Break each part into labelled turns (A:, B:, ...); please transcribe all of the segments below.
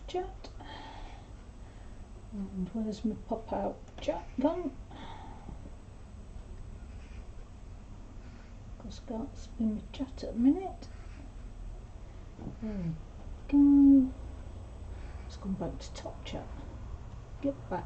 A: jet. And where's my pop out jet gone? Because I can't spin my jet at a minute. There we go. Let's come back to top chat. Get back.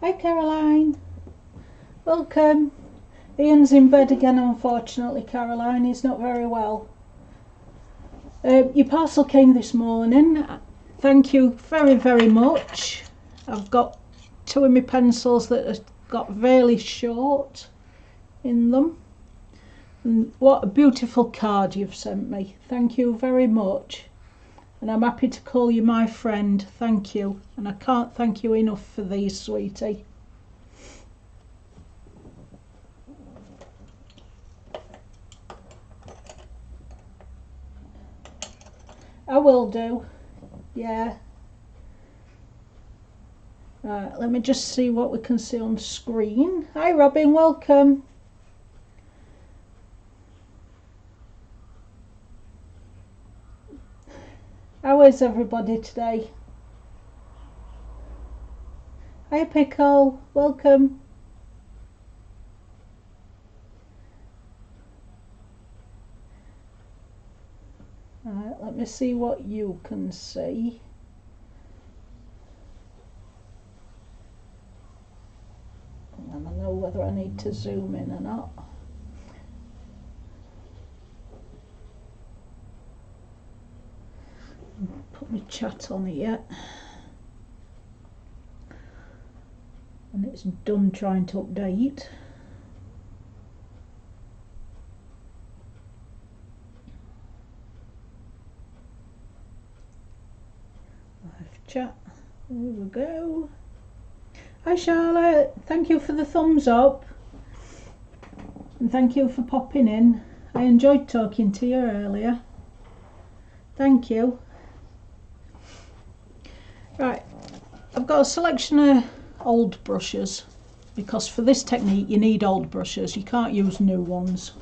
A: Hi Caroline, welcome. Ian's in bed again unfortunately, Caroline, he's not very well. Your parcel came this morning, thank you very much. I've got two of my pencils that have got really short in them. And what a beautiful card you've sent me, thank you very much. And I'm happy to call you my friend, thank you. And I can't thank you enough for these, sweetie. I will do, yeah. Right, let me just see what we can see on screen. Hi Robin, welcome. How is everybody today? Hi Pickle, welcome. Right, let me see what you can see. And I know whether I need to zoom in or not. Put my chat on it yet. And it's done trying to update. Live chat. There we go. Hi Charlotte, thank you for the thumbs up. And thank you for popping in. I enjoyed talking to you earlier. Thank you. Right, I've got a selection of old brushes because for this technique you need old brushes, you can't use new ones.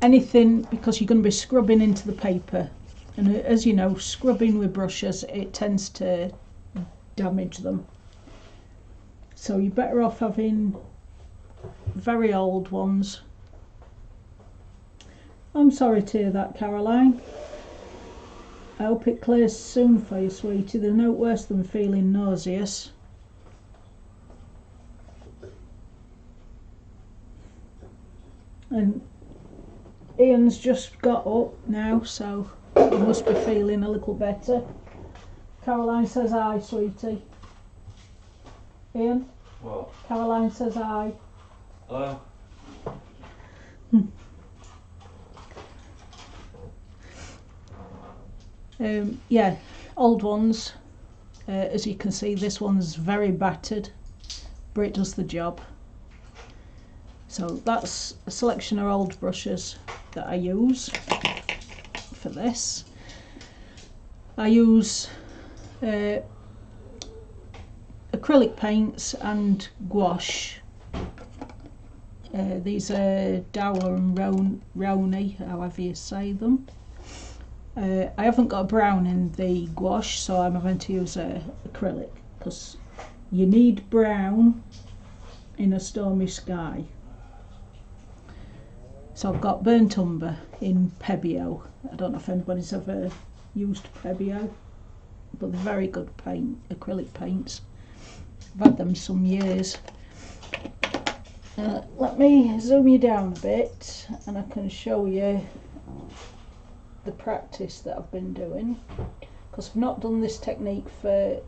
A: Anything, because you're going to be scrubbing into the paper, and as you know, scrubbing with brushes, it tends to damage them. So you're better off having very old ones. I'm sorry to hear that, Caroline. I hope it clears soon for you, sweetie. There's no worse than feeling nauseous. And Ian's just got up now, so he must be feeling a little better. Caroline says hi, sweetie. Ian?
B: What?
A: Caroline says hi.
B: Hello?
A: Yeah, old ones. As you can see, this one's very battered, but it does the job. So that's a selection of old brushes that I use for this. I use acrylic paints and gouache. These are Dowler and Roni, however you say them. I haven't got a brown in the gouache, so I'm having to use acrylic because you need brown in a stormy sky. So I've got burnt umber in Pebbio. I don't know if anybody's ever used Pebbio, but they're very good paint, acrylic paints. I've had them some years. Let me zoom you down a bit and I can show you the practice that I've been doing, because I've not done this technique for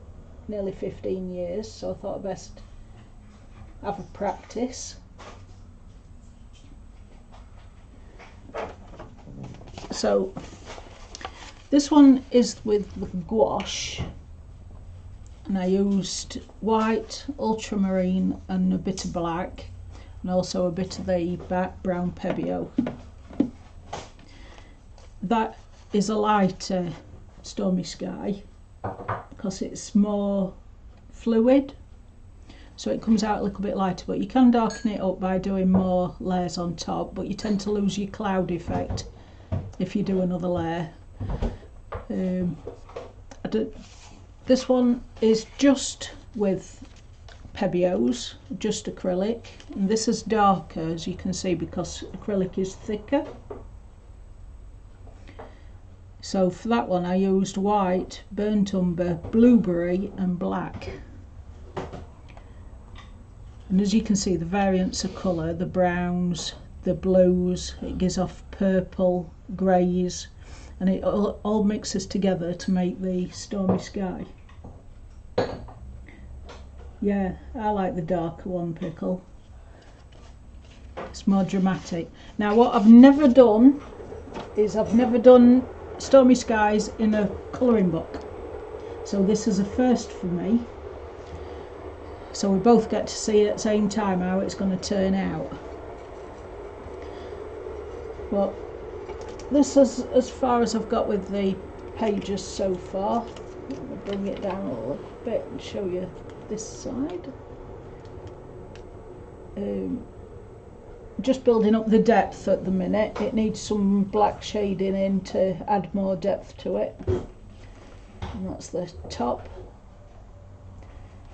A: nearly 15 years, so I thought I'd best have a practice. So this one is with gouache, and I used white, ultramarine and a bit of black, and also a bit of the brown Pebbio. That is a lighter stormy sky, because it's more fluid, so it comes out a little bit lighter, but you can darken it up by doing more layers on top, but you tend to lose your cloud effect if you do another layer. This one is just with Pebios, just acrylic, and this is darker, as you can see, because acrylic is thicker. So for that one I used white, burnt umber, blueberry and black. And as you can see, the variants of colour, the browns, the blues, it gives off purple, greys, and it all mixes together to make the stormy sky. Yeah, I like the darker one, Pickle. It's more dramatic. Now what I've never done is I've never done stormy skies in a colouring book. So this is a first for me. So we both get to see at the same time how it's going to turn out. But this is as far as I've got with the pages so far. Let me bring it down a little bit and show you this side. Just building up the depth at the minute. It needs some black shading in to add more depth to it. And that's the top.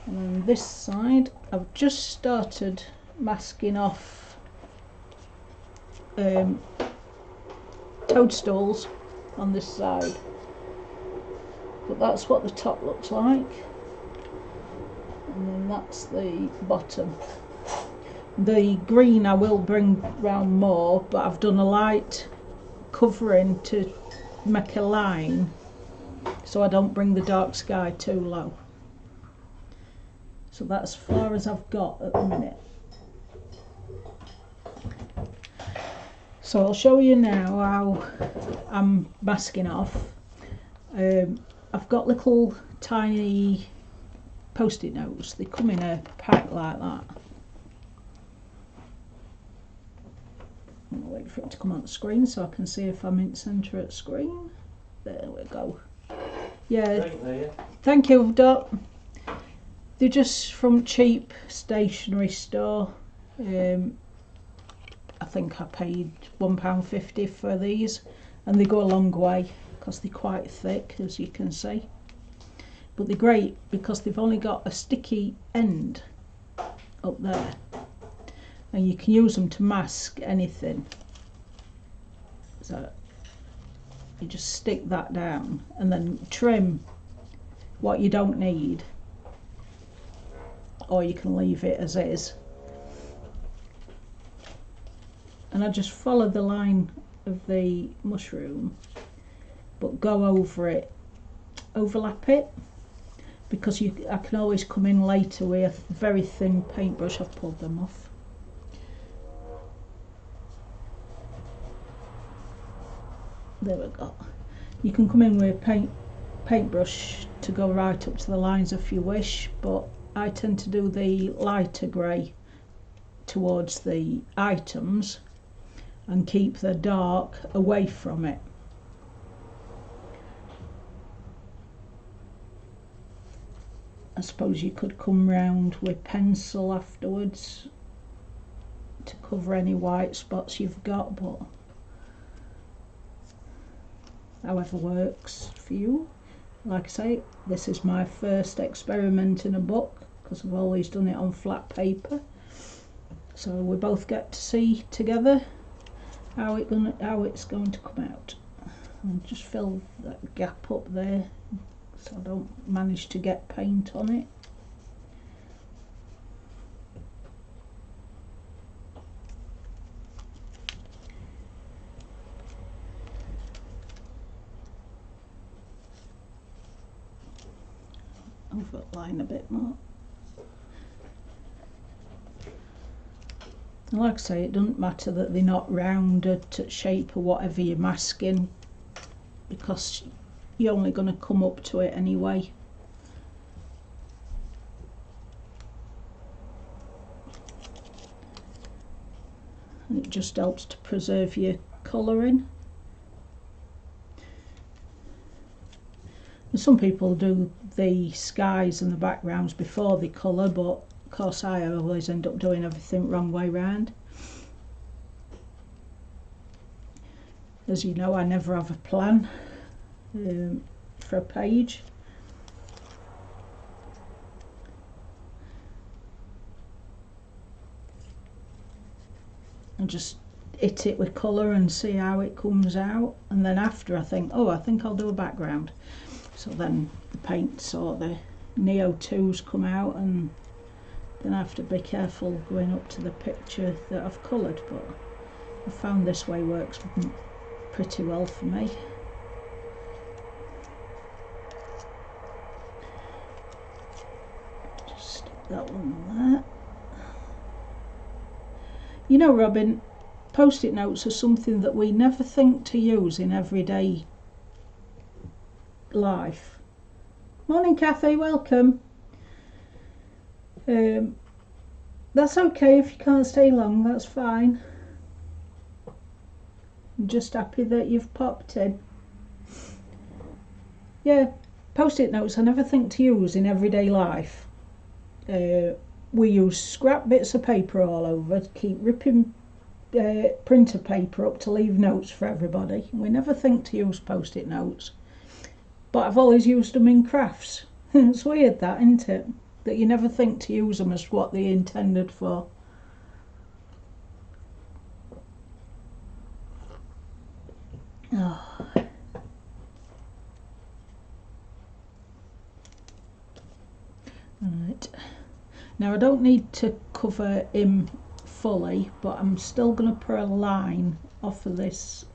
A: And then this side, I've just started masking off toadstools on this side, but that's what the top looks like, and then that's the bottom. The green I will bring round more, but I've done a light covering to make a line so I don't bring the dark sky too low. So that's as far as I've got at the minute. So I'll show you now how I'm masking off. I've got little tiny post-it notes. They come in a pack like that. I'm going to wait for it to come on the screen so I can see if I'm in centre at screen. There we go. Yeah, thank you, Doc. They're just from cheap stationery store. I think I paid £1.50 for these, and they go a long way because they're quite thick, as you can see. But they're great because they've only got a sticky end up there, and you can use them to mask anything. So you just stick that down and then trim what you don't need, or you can leave it as is. And I just follow the line of the mushroom, but go over it, overlap it, because I can always come in later with a very thin paintbrush. I've pulled them off. There we go. You can come in with a paintbrush to go right up to the lines if you wish, but I tend to do the lighter grey towards the items and keep the dark away from it. I suppose you could come round with pencil afterwards to cover any white spots you've got, but however works for you. Like I say, this is my first experiment in a book because I've always done it on flat paper, so we both get to see together how it's going to come out. And just fill that gap up there so I don't manage to get paint on it. Overline a bit more. And like I say, it doesn't matter that they're not rounded to shape or whatever you're masking, because you're only going to come up to it anyway. And it just helps to preserve your colouring. Some people do the skies and the backgrounds before they colour, but of course I always end up doing everything wrong way round. As you know, I never have a plan for a page. And just hit it with colour and see how it comes out, and then after I think, oh, I think I'll do a background. So then the paints or the Neo 2s come out, and then I have to be careful going up to the picture that I've coloured, but I found this way works pretty well for me. Just stick that one there. You know, Robin, post-it notes are something that we never think to use in everyday life. Morning, Kathy, welcome. That's okay if you can't stay long, that's fine. I'm just happy that you've popped in. Yeah, post-it notes I never think to use in everyday life. We use scrap bits of paper all over, keep ripping printer paper up to leave notes for everybody. We never think to use post-it notes, but I've always used them in crafts. It's weird that, isn't it? That you never think to use them as what they're intended for. Oh. Right. Now I don't need to cover him fully, but I'm still going to put a line off of this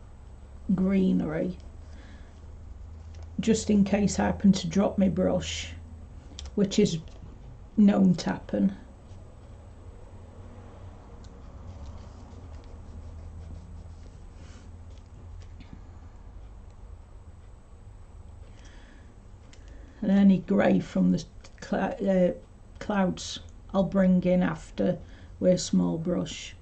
A: greenery, just in case I happen to drop my brush, which is known to happen. And any grey from the clouds I'll bring in after with a small brush.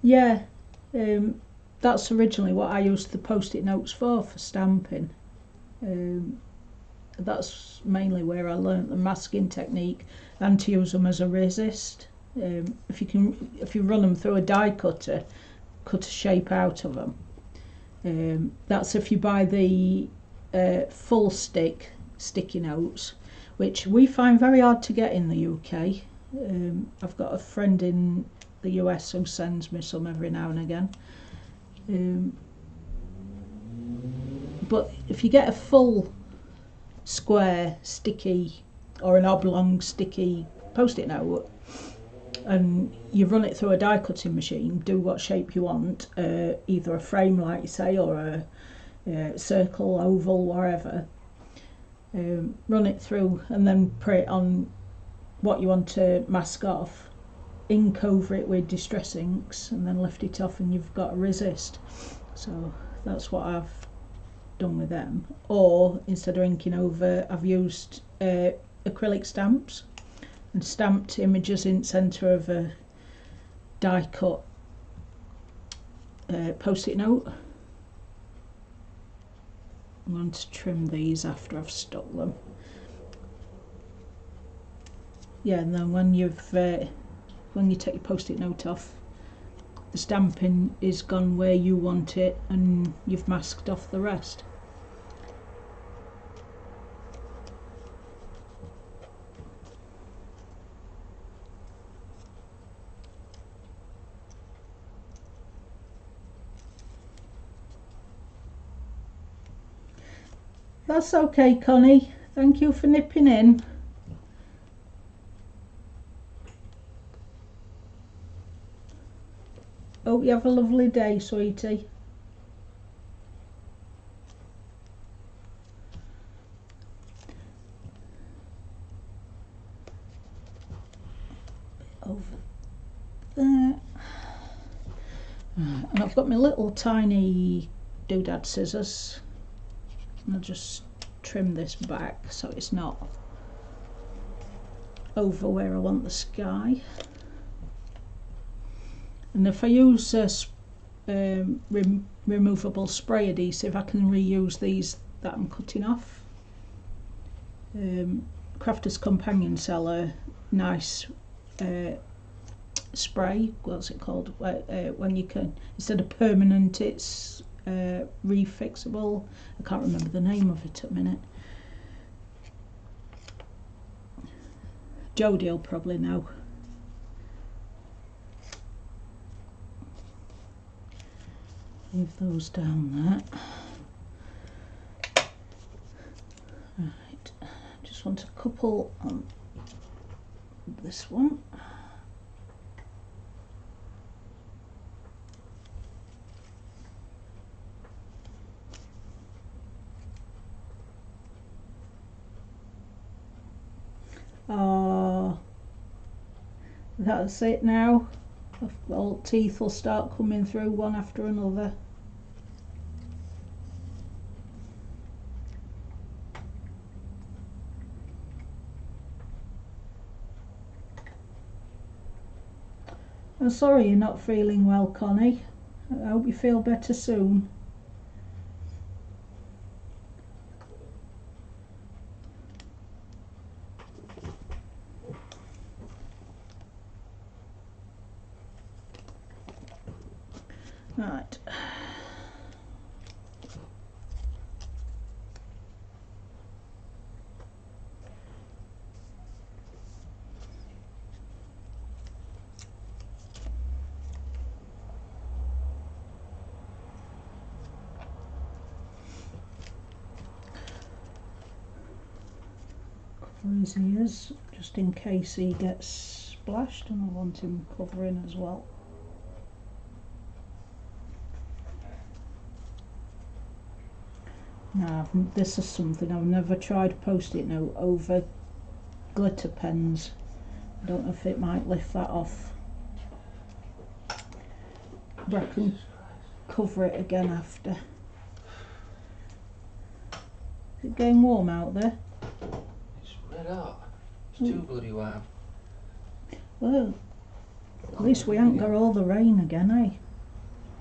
A: Yeah, that's originally what I used the post-it notes for stamping. That's mainly where I learnt the masking technique, and to use them as a resist. If you run them through a die cutter, cut a shape out of them. That's if you buy the full sticky notes, which we find very hard to get in the UK. I've got a friend in the US who sends me some every now and again. But if you get a full square sticky or an oblong sticky post-it note and you run it through a die cutting machine, do what shape you want, either a frame like you say or a circle, oval, whatever, run it through and then put it on what you want to mask off, ink over it with distress inks, and then lift it off and you've got a resist. So that's what I've done with them. Or instead of inking over, I've used acrylic stamps and stamped images in the centre of a die cut post-it note. I'm going to trim these after I've stuck them. Yeah, and then when you take your post-it note off, the stamping is gone where you want it and you've masked off the rest. That's okay, Connie. Thank you for nipping in. Hope you have a lovely day, sweetie. Over there. And I've got my little tiny doodad scissors, and I'll just trim this back so it's not over where I want the sky. And if I use removable spray adhesive, I can reuse these that I'm cutting off. Crafters Companion sell a nice spray, what's it called, when you can, instead of permanent, it's refixable. I can't remember the name of it at the minute. Jodie will probably know. Leave those down there. Right, just want a couple on this one. Oh, that's it now. All teeth will start coming through one after another. I'm sorry you're not feeling well, Connie. I hope you feel better soon. Right. Cover his ears just in case he gets splashed, and I want him covering as well. Now, this is something I've never tried post-it note over glitter pens. I don't know if it might lift that off, but I can cover it again after. Is it getting warm out there?
B: It's red hot. It's too bloody warm.
A: Well, at least we haven't got all the rain again, eh?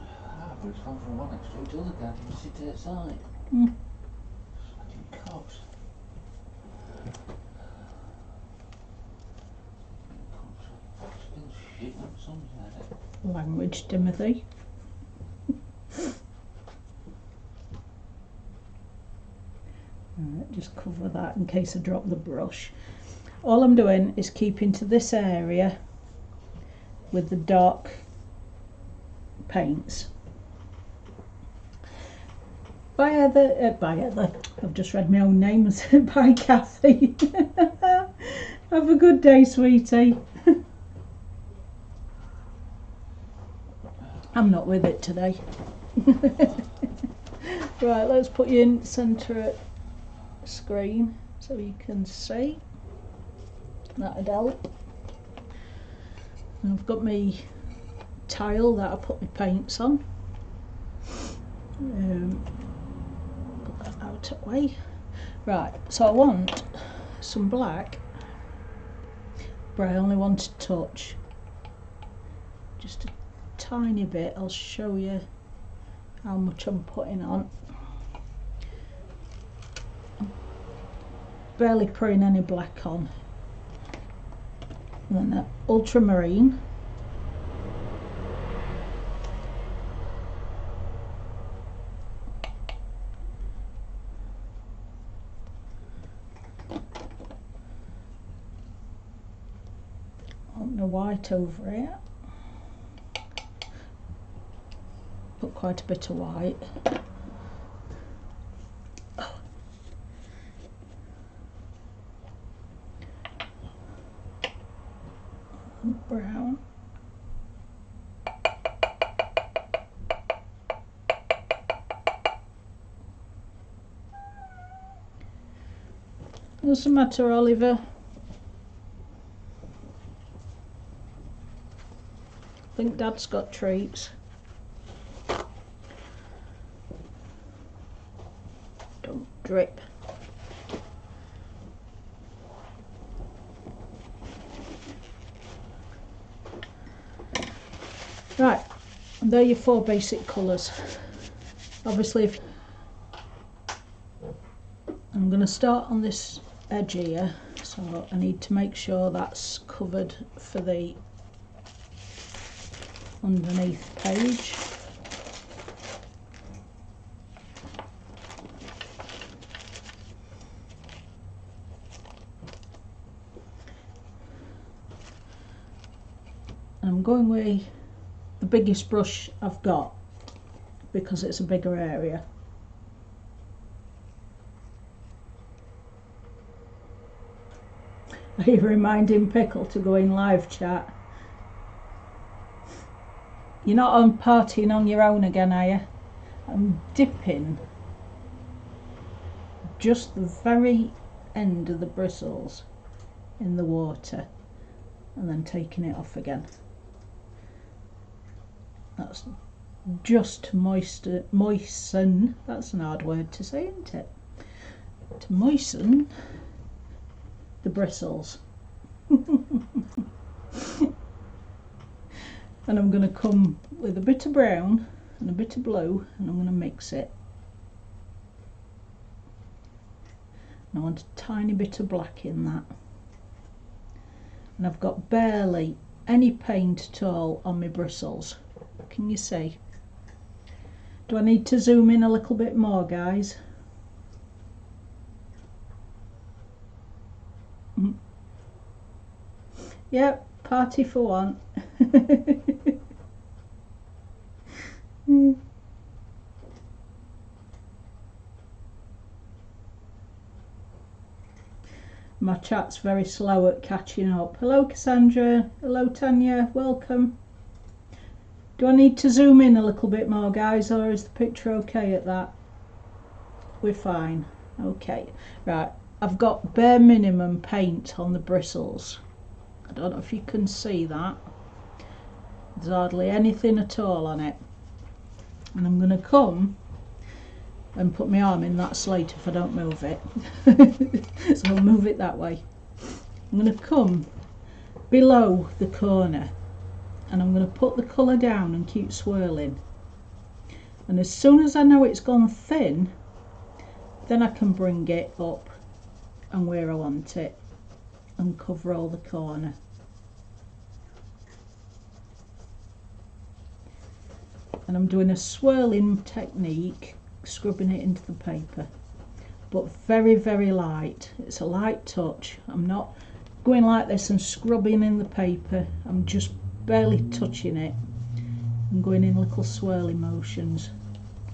B: Ah, but it's gone from one extreme to the other, can't you sit outside? Sweating cocks. Shit, that sun's there.
A: Language, Timothy. Alright, just cover that in case I drop the brush. All I'm doing is keeping to this area with the dark paints. Bye Heather, I've just read my own name. Bye Kathy. Have a good day, sweetie. I'm not with it today. Right, let's put you in centre screen so you can see. That'd help. And I've got my tile that I put my paints on. Put that out of the way. Right, so I want some black, but I only want a touch. Just a tiny bit. I'll show you how much I'm putting on. I'm barely putting any black on. And then that ultramarine. On the white over it. Put quite a bit of white. Brown. What's the matter, Oliver? I think Dad's got treats. drip. Right, and there are your 4 basic colours. Obviously, if I'm going to start on this edge here, so I need to make sure that's covered for the underneath page. I'm going with the biggest brush I've got because it's a bigger area. Are you reminding Pickle to go in live chat? You're not on partying on your own again, are you? I'm dipping just the very end of the bristles in the water and then taking it off again. That's just to moisten, that's an hard word to say, isn't it? To moisten the bristles. And I'm going to come with a bit of brown and a bit of blue and I'm going to mix it. And I want a tiny bit of black in that. And I've got barely any paint at all on my bristles. Can you see? Do I need to zoom in a little bit more, guys? Yep, party for one. My chat's very slow at catching up. Hello Cassandra, hello Tanya, welcome. Do I need to zoom in a little bit more, guys, or is the picture okay at that? We're fine. Okay, right, I've got bare minimum paint on the bristles. I don't know if you can see that. There's hardly anything at all on it. And I'm going to come and put my arm in that slate if I don't move it. So I'll move it that way. I'm going to come below the corner and I'm going to put the colour down and keep swirling. And as soon as I know it's gone thin, then I can bring it up and where I want it and cover all the corner. And I'm doing a swirling technique, scrubbing it into the paper, but very, very light. It's a light touch. I'm not going like this and scrubbing in the paper. I'm just barely touching it and going in little swirly motions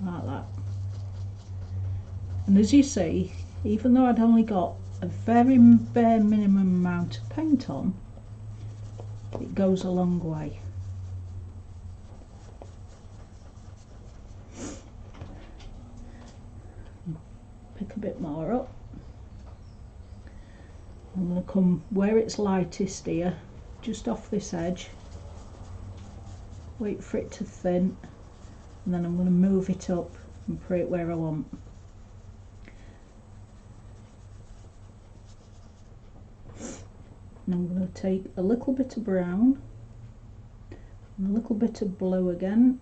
A: like that. And as you see, even though I'd only got a very bare minimum amount of paint on, it goes a long way. Pick a bit more up. I'm going to come where it's lightest here, just off this edge, wait for it to thin, and then I'm going to move it up and put it where I want. And I'm going to take a little bit of brown and a little bit of blue again.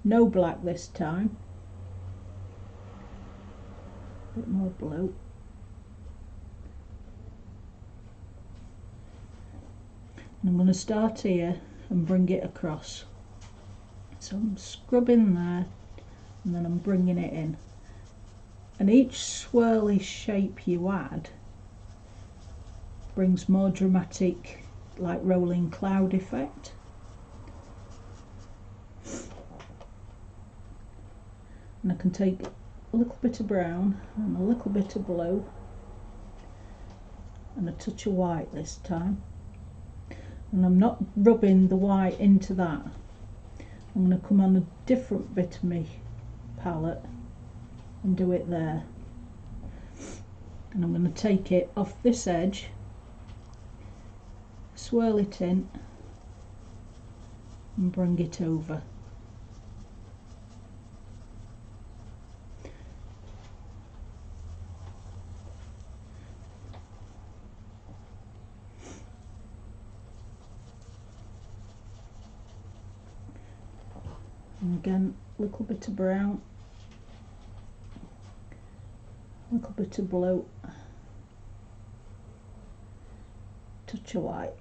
A: No black this time. A bit more blue. And I'm going to start here and bring it across. So I'm scrubbing there and then I'm bringing it in. And each swirly shape you add brings more dramatic, like rolling cloud effect. And I can take a little bit of brown and a little bit of blue and a touch of white this time. And I'm not rubbing the white into that. I'm going to come on a different bit of my palette and do it there. And I'm going to take it off this edge, swirl it in and bring it over. And again, a little bit of brown, a little bit of blue, touch of white.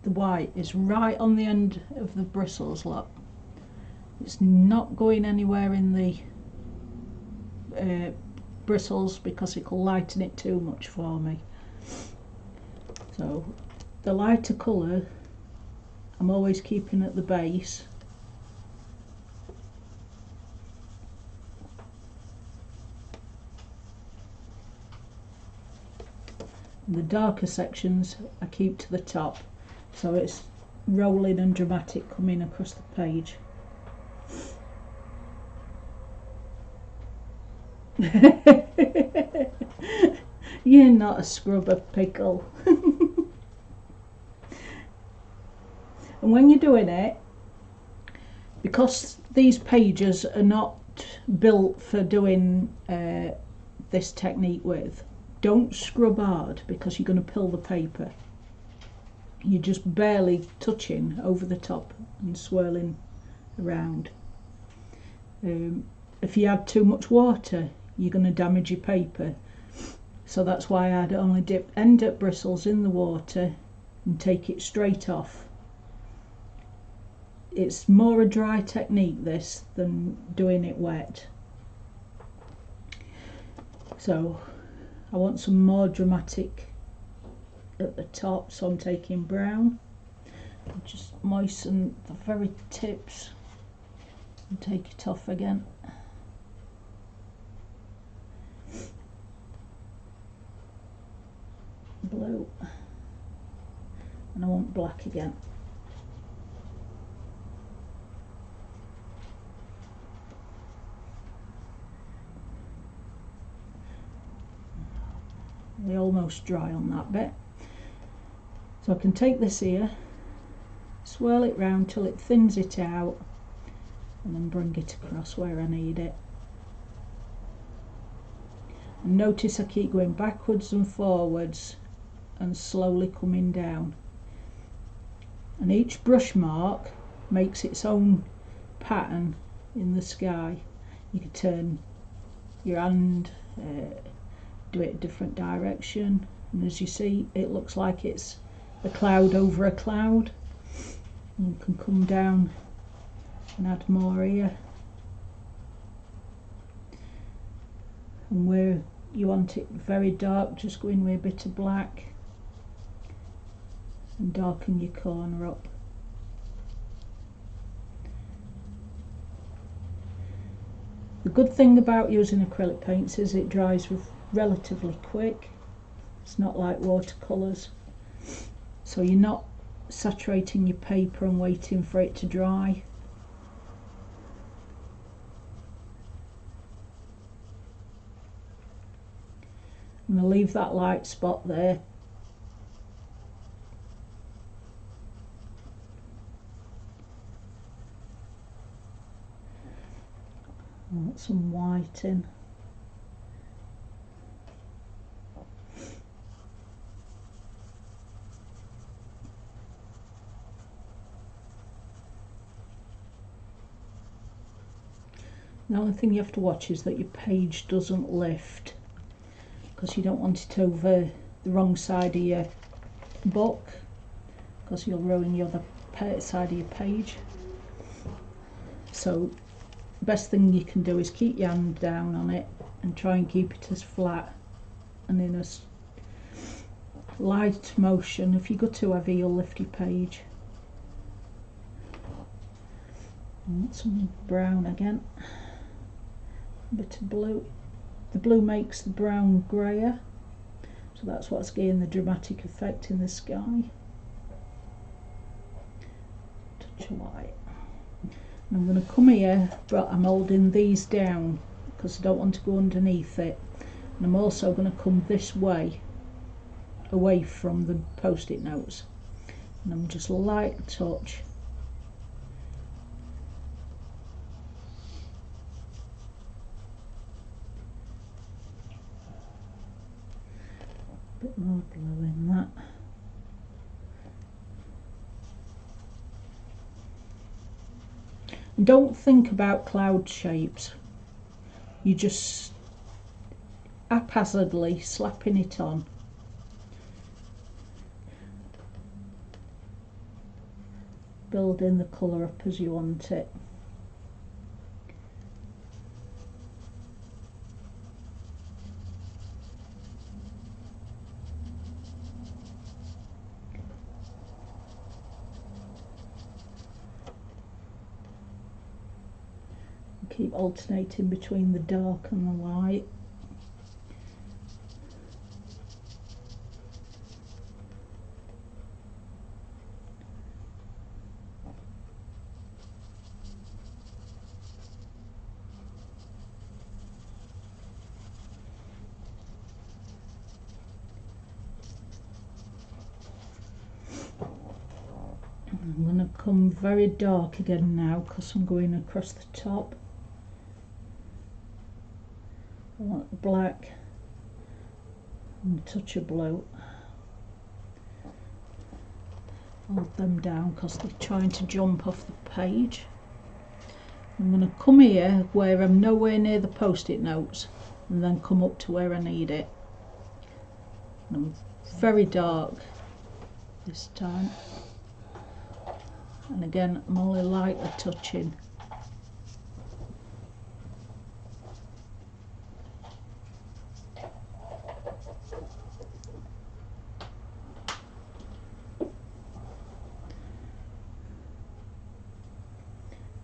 A: The white is right on the end of the bristles, look. It's not going anywhere in the bristles because it will lighten it too much for me. So the lighter colour I'm always keeping at the base. And the darker sections I keep to the top, so it's rolling and dramatic coming across the page. You're not a scrubber, Pickle. And when you're doing it, because these pages are not built for doing this technique with, don't scrub hard because you're going to pill the paper. You're just barely touching over the top and swirling around. If you add too much water, you're going to damage your paper. So that's why I'd only dip end up bristles in the water and take it straight off. It's more a dry technique this than doing it wet. So I want some more dramatic at the top, so I'm taking brown. Just moisten the very tips and take it off again. Blue, and I want black again. They're almost dry on that bit, so I can take this here, swirl it round till it thins it out, and then bring it across where I need it. And notice I keep going backwards and forwards and slowly coming down, and each brush mark makes its own pattern in the sky. You can turn your hand, do it a different direction, and as you see it looks like it's a cloud over a cloud. You can come down and add more here, and where you want it very dark, just go in with a bit of black and darken your corner up. The good thing about using acrylic paints is it dries relatively quick. It's not like watercolours, so you're not saturating your paper and waiting for it to dry. I'm going to leave that light spot there. I want some white in. The only thing you have to watch is that your page doesn't lift, because you don't want it over the wrong side of your book, because you'll ruin the other side of your page. So the best thing you can do is keep your hand down on it and try and keep it as flat and in a light motion. If you go too heavy, you'll lift your page. And some brown again, a bit of blue. The blue makes the brown grayer, so that's what's giving the dramatic effect in the sky. Touch of white. And I'm going to come here, but I'm holding these down because I don't want to go underneath it. And I'm also going to come this way, away from the post-it notes. And I'm just light touch. A bit more blue in that. And don't think about cloud shapes. You just haphazardly slapping it on. Building the colour up as you want it. Keep alternating between the dark and the light. I'm going to come very dark again now because I'm going across the top. I want black and a touch of blue. Hold them down because they're trying to jump off the page. I'm going to come here where I'm nowhere near the post-it notes and then come up to where I need it. And I'm very dark this time. And again, I'm only lightly touching.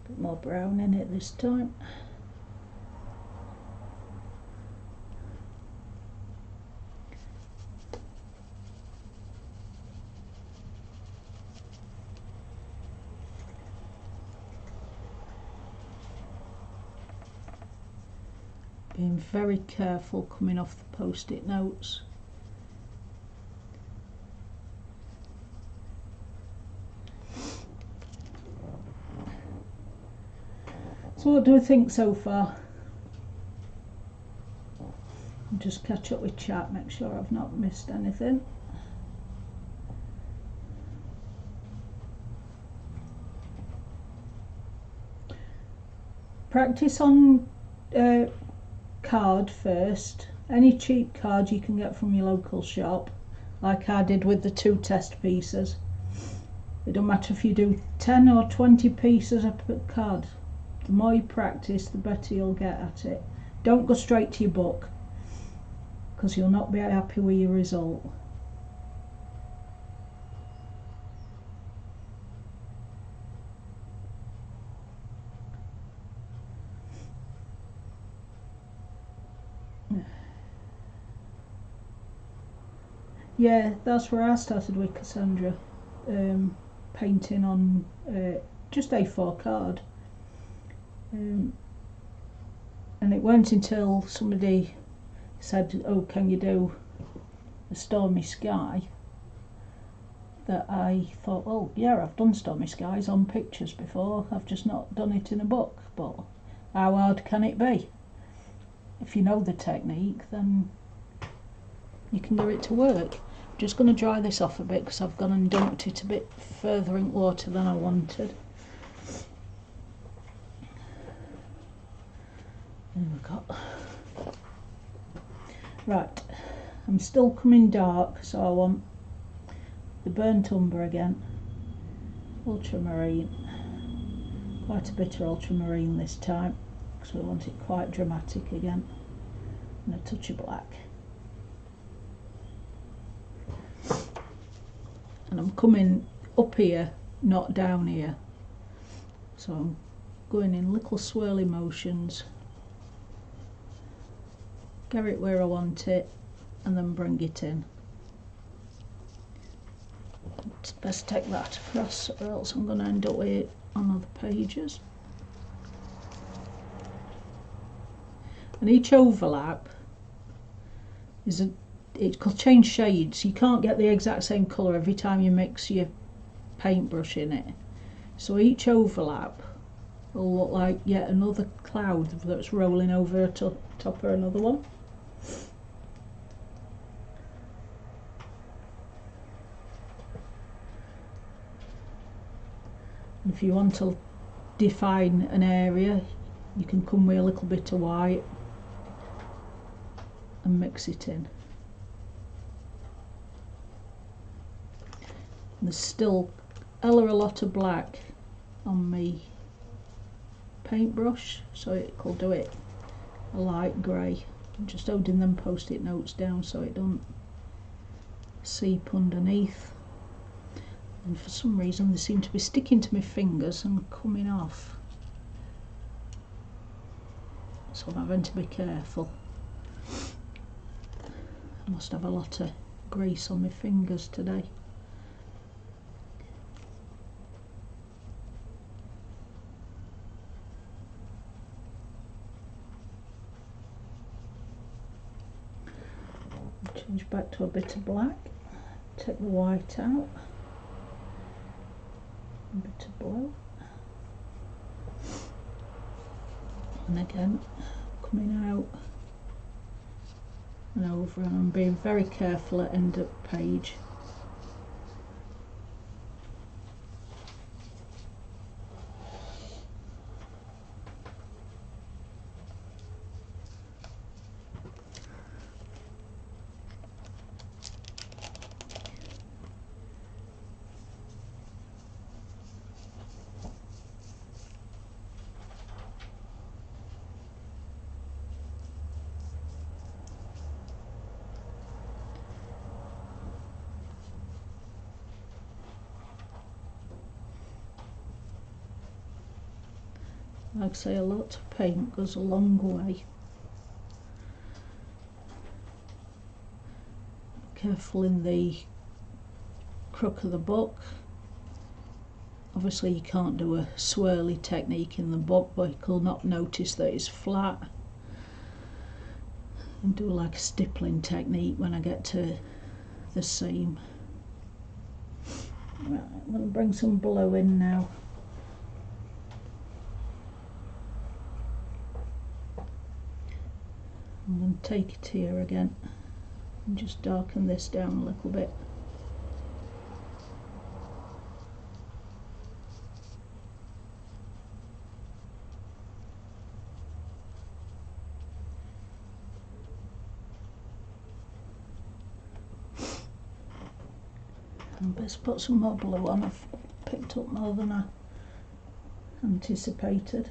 A: Bit more brown in it this time. Being very careful coming off the post-it notes. So what do I think so far? I'll just catch up with chat, make sure I've not missed anything. Practice on card first. Any cheap card you can get from your local shop, like I did with the 2 test pieces. It don't matter if you do 10 or 20 pieces of card. The more you practice, the better you'll get at it. Don't go straight to your book, because you'll not be happy with your result. Yeah, that's where I started with Cassandra, painting on just A4 card. And it weren't until somebody said, oh, can you do a stormy sky, that I thought, well, yeah, I've done stormy skies on pictures before, I've just not done it in a book. But how hard can it be? If you know the technique, then you can get it to work. I'm just going to dry this off a bit because I've gone and dumped it a bit further in water than I wanted. There we go. Right, I'm still coming dark, so I want the burnt umber again, ultramarine, quite a bit of ultramarine this time because we want it quite dramatic again, and a touch of black. And I'm coming up here, not down here, so I'm going in little swirly motions, get it where I want it, and then bring it in. It's best take that across, or else I'm going to end up with it on other pages. And each overlap is it could change shades. You can't get the exact same colour every time you mix your paintbrush in it. So each overlap will look like yet another cloud that's rolling over top of another one. If you want to define an area, you can come with a little bit of white and mix it in. There's still a lot of black on my paintbrush, so it'll do it a light grey. I'm just holding them post-it notes down so it don't seep underneath, and for some reason they seem to be sticking to my fingers and coming off, so I'm having to be careful. I must have a lot of grease on my fingers today. Change back to a bit of black, take the white out, a bit of blue, and again coming out and over, and I'm being very careful at end of page. Like I say, a lot of paint goes a long way. Careful in the crook of the book. Obviously you can't do a swirly technique in the book, but you'll not notice that it's flat. And do like a stippling technique when I get to the seam. Right, I'm going to bring some blue in now. I'm going to take it here again and just darken this down a little bit. And best put some more blue on. I've picked up more than I anticipated.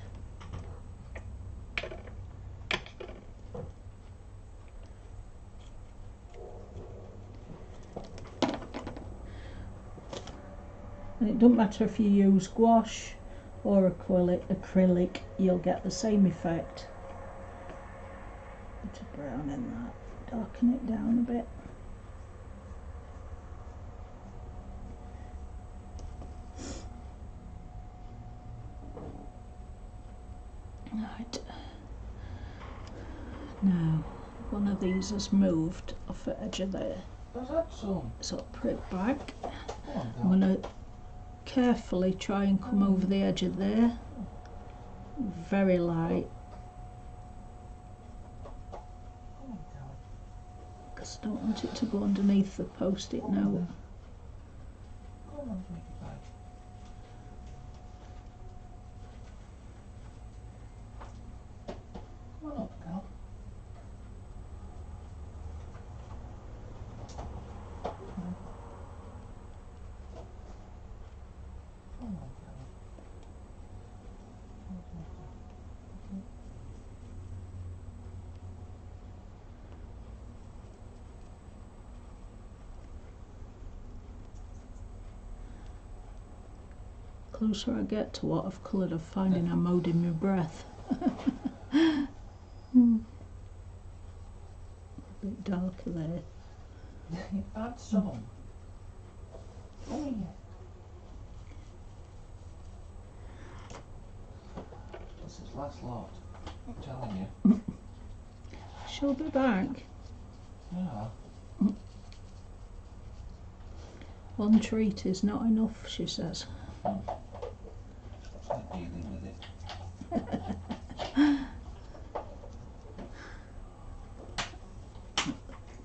A: And it doesn't matter if you use gouache or acrylic, you'll get the same effect. Bit of brown in that, darken it down a bit. Right, now one of these has moved off the edge of there.
B: Does that some?
A: So I'll put it back.
B: Oh,
A: I'm going to carefully try and come over the edge of there, very light, because I don't want it to go underneath the post-it note.
B: Come on up, Cal.
A: Closer I get to what I've coloured, I'm finding I'm holding my breath. A bit darker there.
B: You've had some. Oh yeah. This is last lot. I'm telling you.
A: She'll be back.
B: Yeah.
A: One treat is not enough, she says.
B: It's like dealing with it.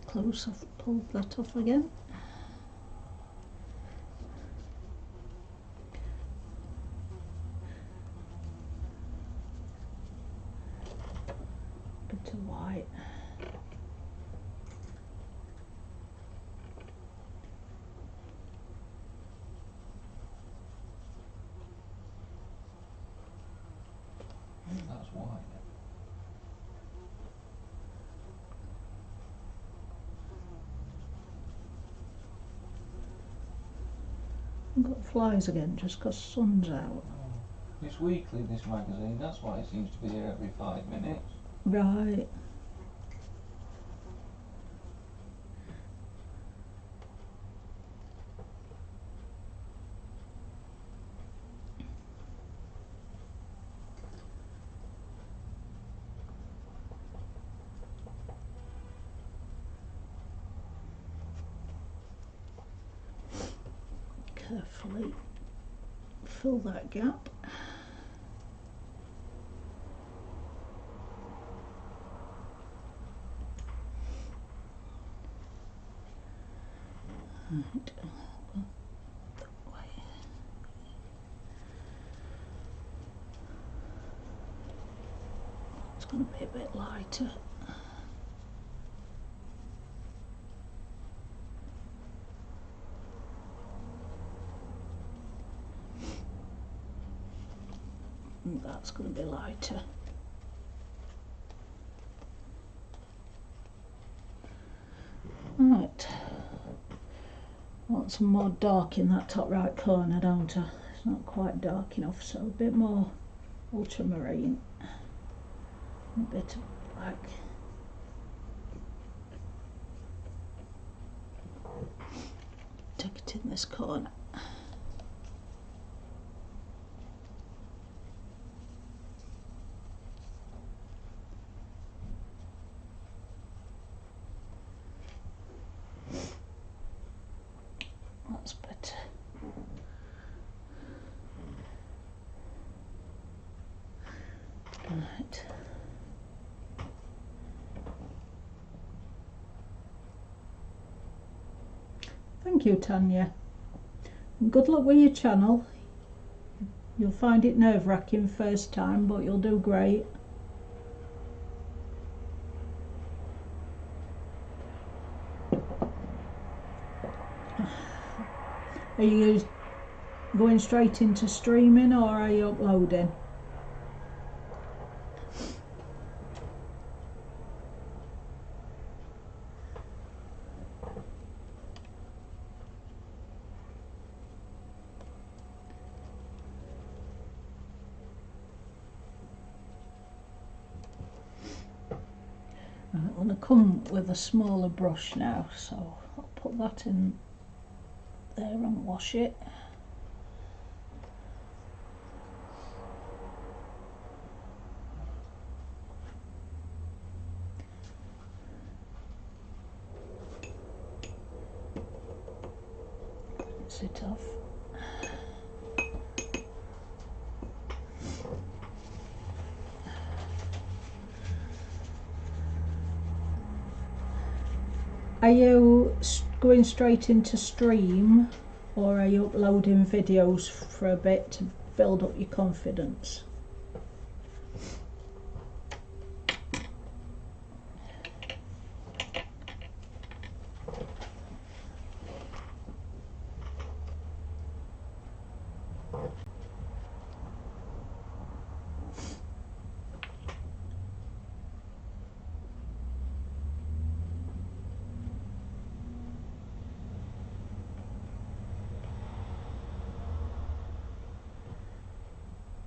A: Close, I've pulled that off again.
B: white.
A: I've got flies again just because sun's out.
B: It's weekly, this magazine, that's why it seems to be here every 5 minutes.
A: Right. Carefully fill that gap. Right. It's going to be a bit lighter. And that's going to be lighter. Right. Want some more dark in that top right corner, don't I? It's not quite dark enough, so a bit more ultramarine. A bit of black. Take it in this corner. That's better. Right. Thank you, Tanya. And good luck with your channel. You'll find it nerve-wracking first time, but you'll do great. Are you going straight into streaming or are you uploading? I'm going to come with a smaller brush now, so I'll put that in there and wash it. Rinse it off. Are you going straight into stream or are you uploading videos for a bit to build up your confidence?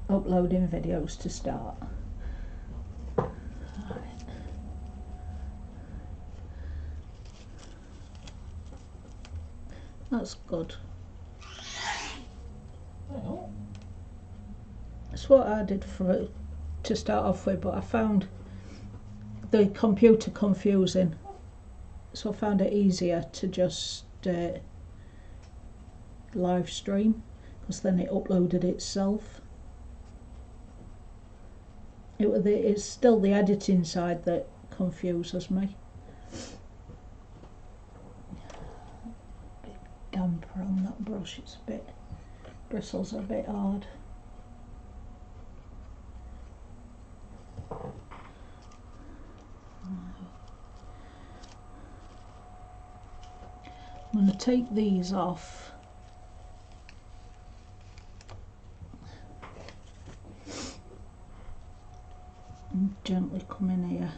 A: Uploading videos to start. Right. That's good. That's what I did to start off with, but I found the computer confusing, so I found it easier to just live stream, because then it uploaded itself. It's still the editing side that confuses me. Bit damper on that brush, it's a bit, bristles are a bit hard. I'm going to take these off. gently come in here.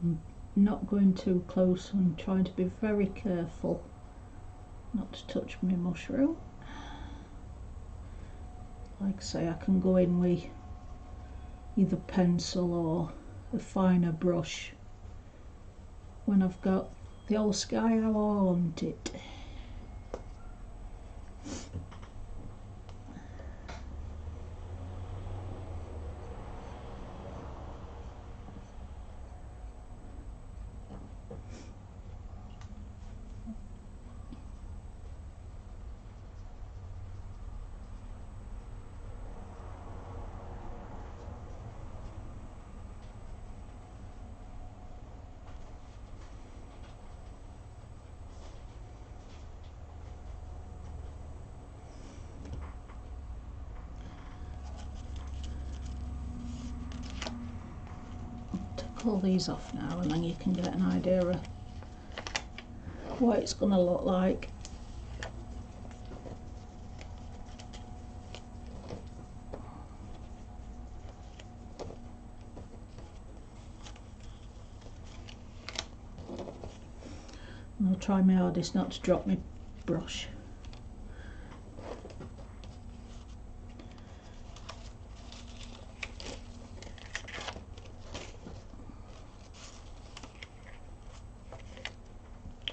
A: I'm not going too close, I'm trying to be very careful not to touch my mushroom. Like I say, I can go in with either pencil or a finer brush when I've got the old sky how I want it. All these off now, and then you can get an idea of what it's going to look like. And I'll try my hardest not to drop my brush.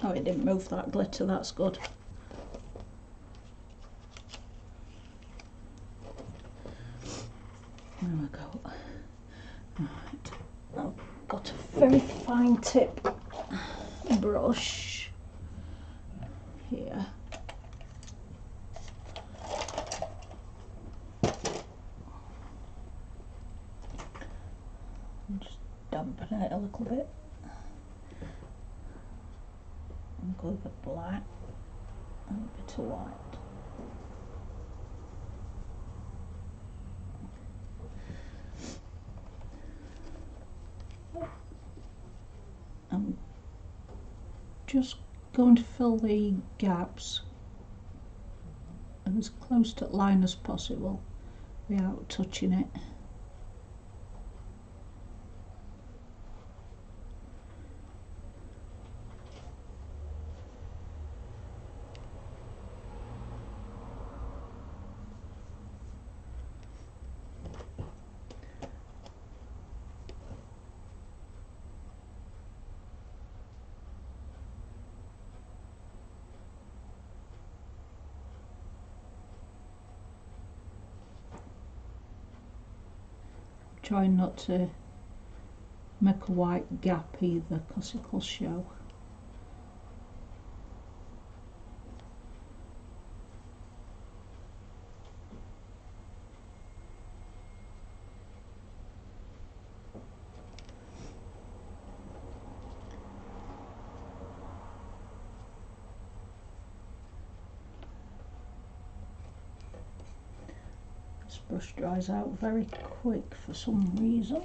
A: Oh, it didn't move that glitter, that's good. There we go. Right, I've got a very fine tip brush here. I'm just dampen it a little bit. And go with the black and a bit of white. I'm just going to fill the gaps as close to the line as possible without touching it. Trying not to make a white gap either, because it will show. This brush dries out very quick for some reason.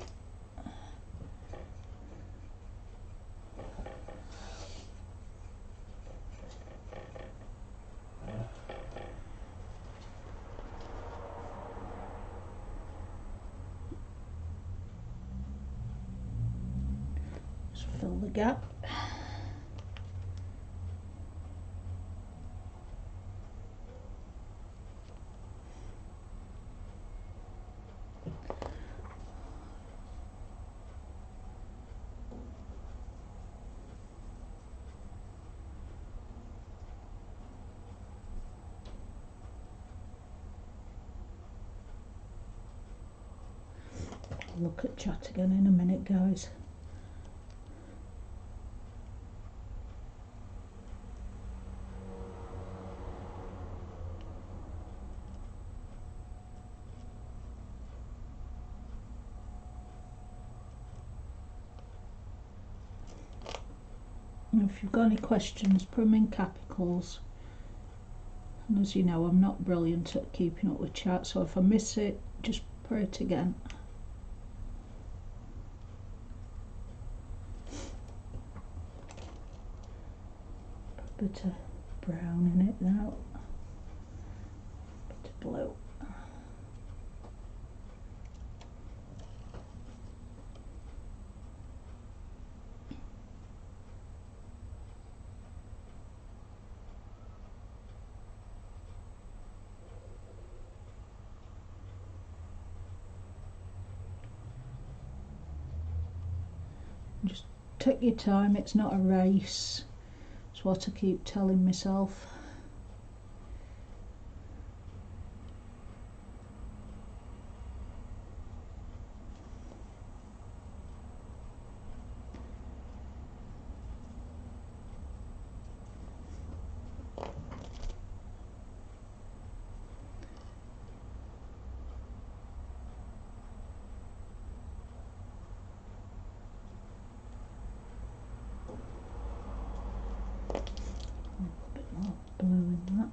A: Just fill the gap. Look at chat again in a minute, guys. If you've got any questions, put them in capitals. And as you know, I'm not brilliant at keeping up with chat, so if I miss it, just for it again. A bit of brown in it now. A bit of blue. Just take your time, it's not a race. It's what I keep telling myself. Blue in that.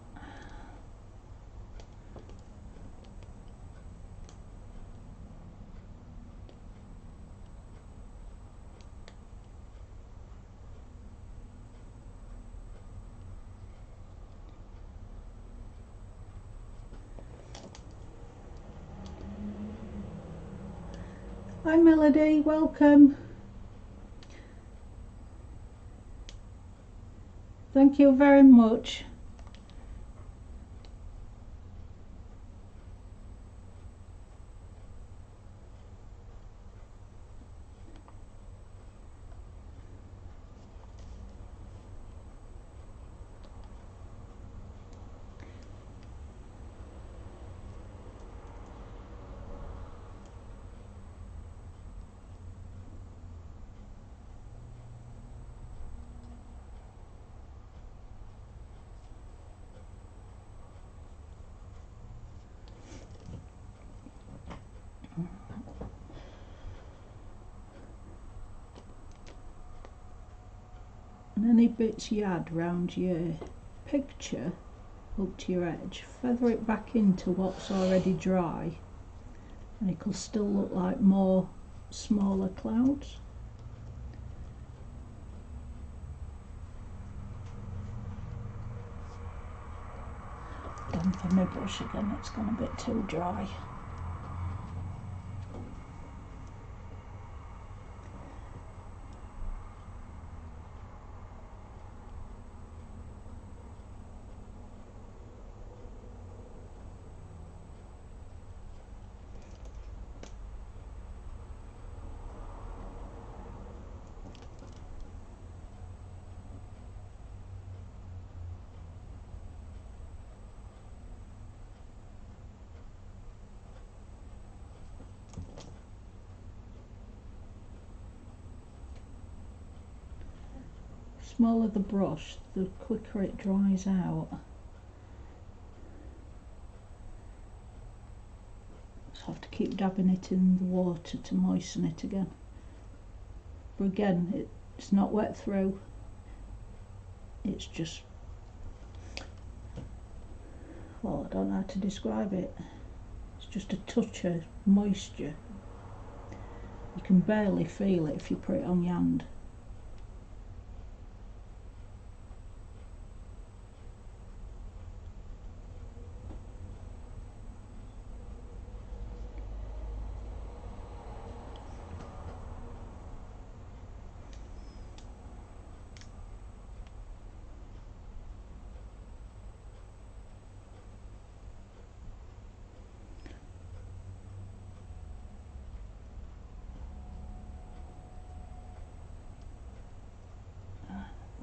A: Hi Melody, welcome. Thank you very much. And any bits you add round your picture up to your edge, feather it back into what's already dry and it'll still look like more smaller clouds. Dampen my brush again, it's gone a bit too dry. Smaller the brush, the quicker it dries out. So I have to keep dabbing it in the water to moisten it again. But again, it's not wet through. It's just, well, I don't know how to describe it. It's just a touch of moisture. You can barely feel it if you put it on your hand.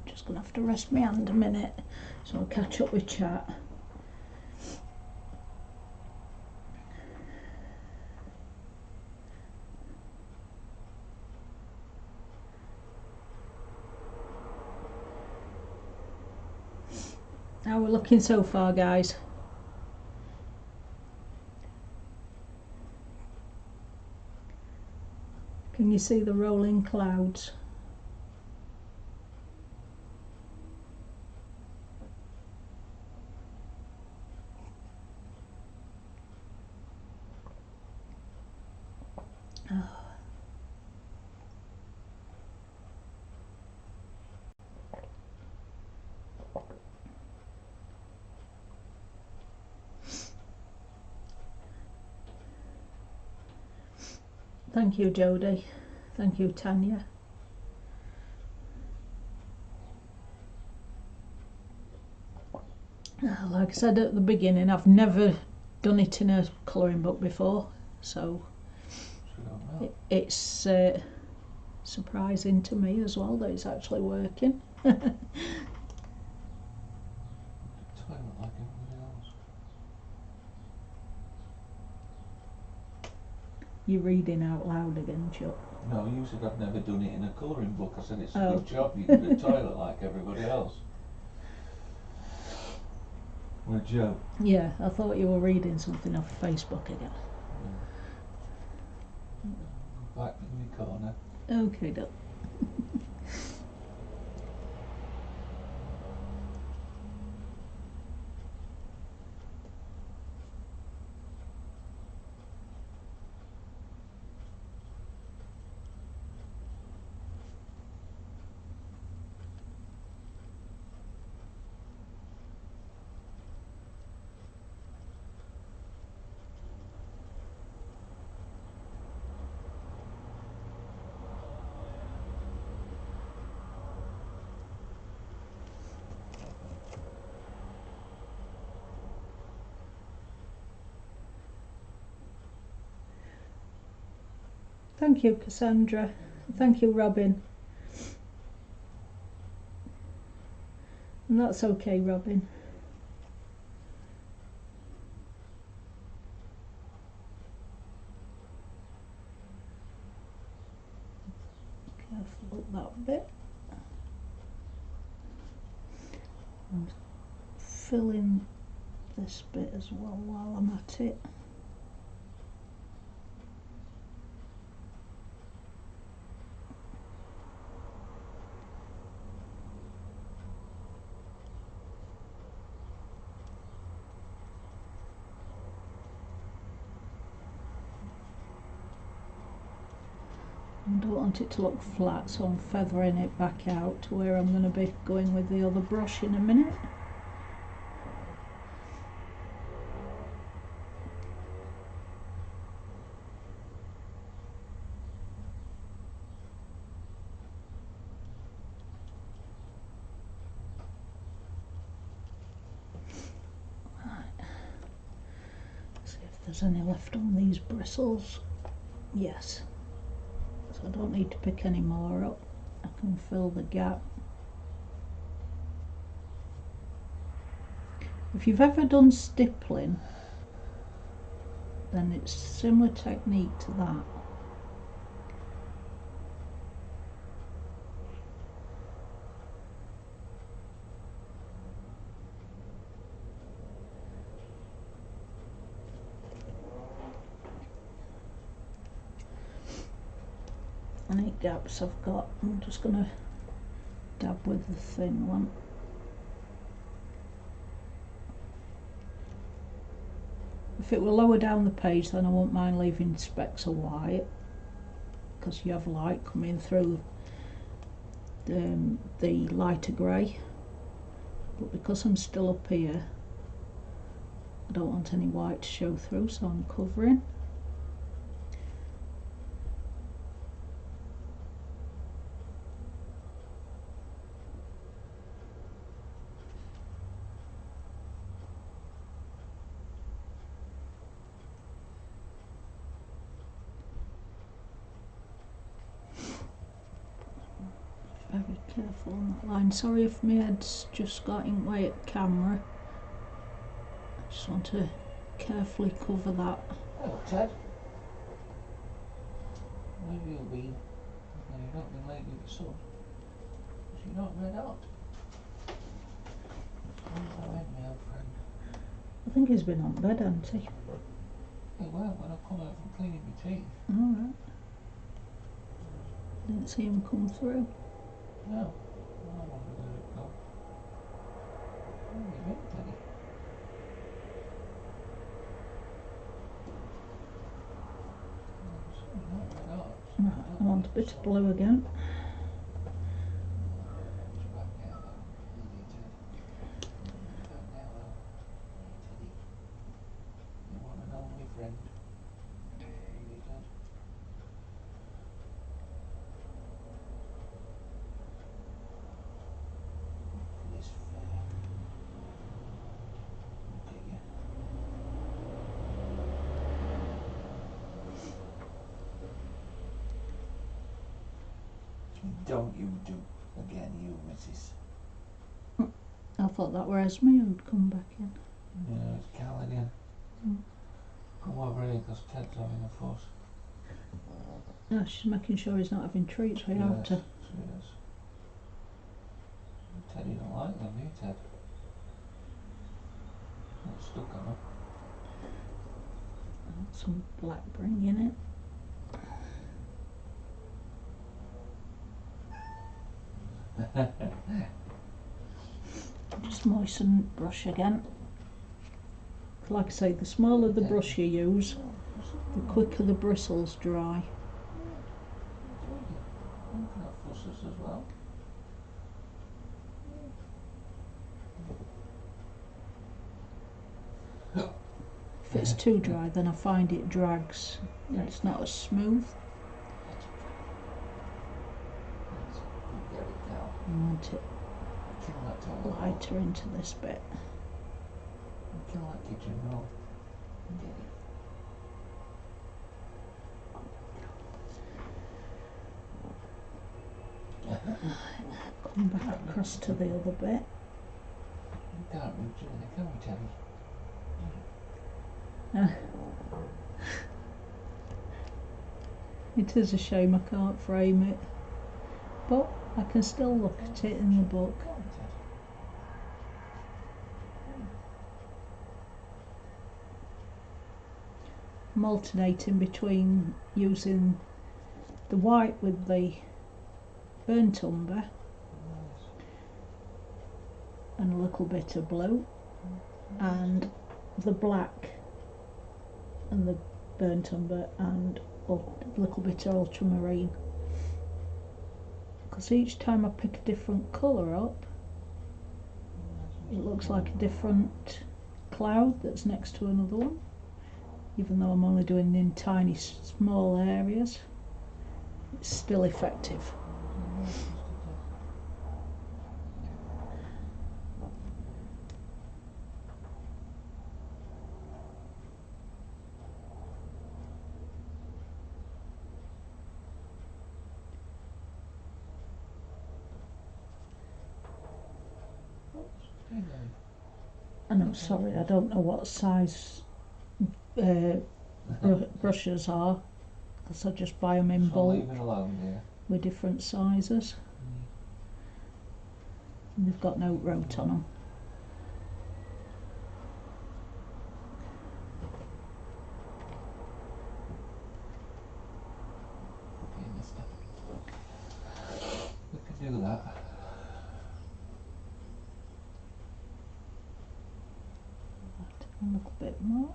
A: Just gonna have to rest my hand a minute, so I'll catch up with chat. How we're looking so far, guys? Can you see the rolling clouds? Thank you, Jodie. Thank you, Tanya. Like I said at the beginning, I've never done it in a colouring book before, so it's surprising to me as well that it's actually working.
B: Toilet like everybody else.
A: You're reading out loud again, Chuck.
B: No, you said I've never done it in a colouring book. I said it's a
A: Oh.
B: good job you did a toilet like everybody else. With Joe.
A: Yeah, I thought you were reading something off Facebook again.
B: Back in the corner.
A: Okay, Doc. Thank you, Cassandra. Thank you, Robin. And that's okay, Robin. Careful that bit. And fill in this bit as well while I'm at it. I don't want it to look flat, so I'm feathering it back out to where I'm going to be going with the other brush in a minute. Right. See if there's any left on these bristles. Yes. So I don't need to pick any more up. I can fill the gap. If you've ever done stippling, then it's a similar technique to that. Any gaps I've got, I'm just going to dab with the thin one. If it were lower down the page, then I won't mind leaving specks of white, because you have light coming through the lighter grey. But because I'm still up here, I don't want any white to show through, so I'm covering. Very careful on that line. Sorry if my head's just got in way at camera. I just want to carefully cover that.
B: Hello, Ted. Where have you been? No, you've not been late with the sun. Because you're not red hot. Where's that head, my old friend?
A: I think he's been on bed, hasn't he?
B: He will when I come out from cleaning my teeth.
A: Alright. Didn't see him come through.
B: No. I wonder where it gone. Where have you been, Teddy? You're not red
A: want a bit of blue again.
B: Don't you do again, you Mrs.
A: I thought that were Esme who'd come back in.
B: Yeah, it's Cal again. Come over here because Ted's having a fuss.
A: No, she's making sure he's not having treats without her.
B: She is. Teddy don't like them, do you, Ted? It's stuck on him.
A: Some blackberry in it. Just moisten the brush again. Like I say, the smaller the brush you use, the quicker the bristles dry.
B: You can have fusses as well.
A: If it's too dry, then I find it drags and it's not as smooth. I want it lighter into this bit.
B: Kill that kitchen roll.
A: Come back across to the other bit.
B: You can't reach it, can we, Teddy?
A: It is a shame I can't frame it, but I can still look at it in the book. I'm alternating between using the white with the burnt umber and a little bit of blue, and the black and the burnt umber and a little bit of ultramarine, because each time I pick a different colour up it looks like a different cloud that's next to another one, even though I'm only doing it in tiny small areas. It's still effective. And I'm sorry, I don't know what size brushes are, because I just buy them in bulk
B: Leave it alone, dear.
A: with different sizes. And they've got no rote on them.
B: Okay, mister. We can do that.
A: A little bit more.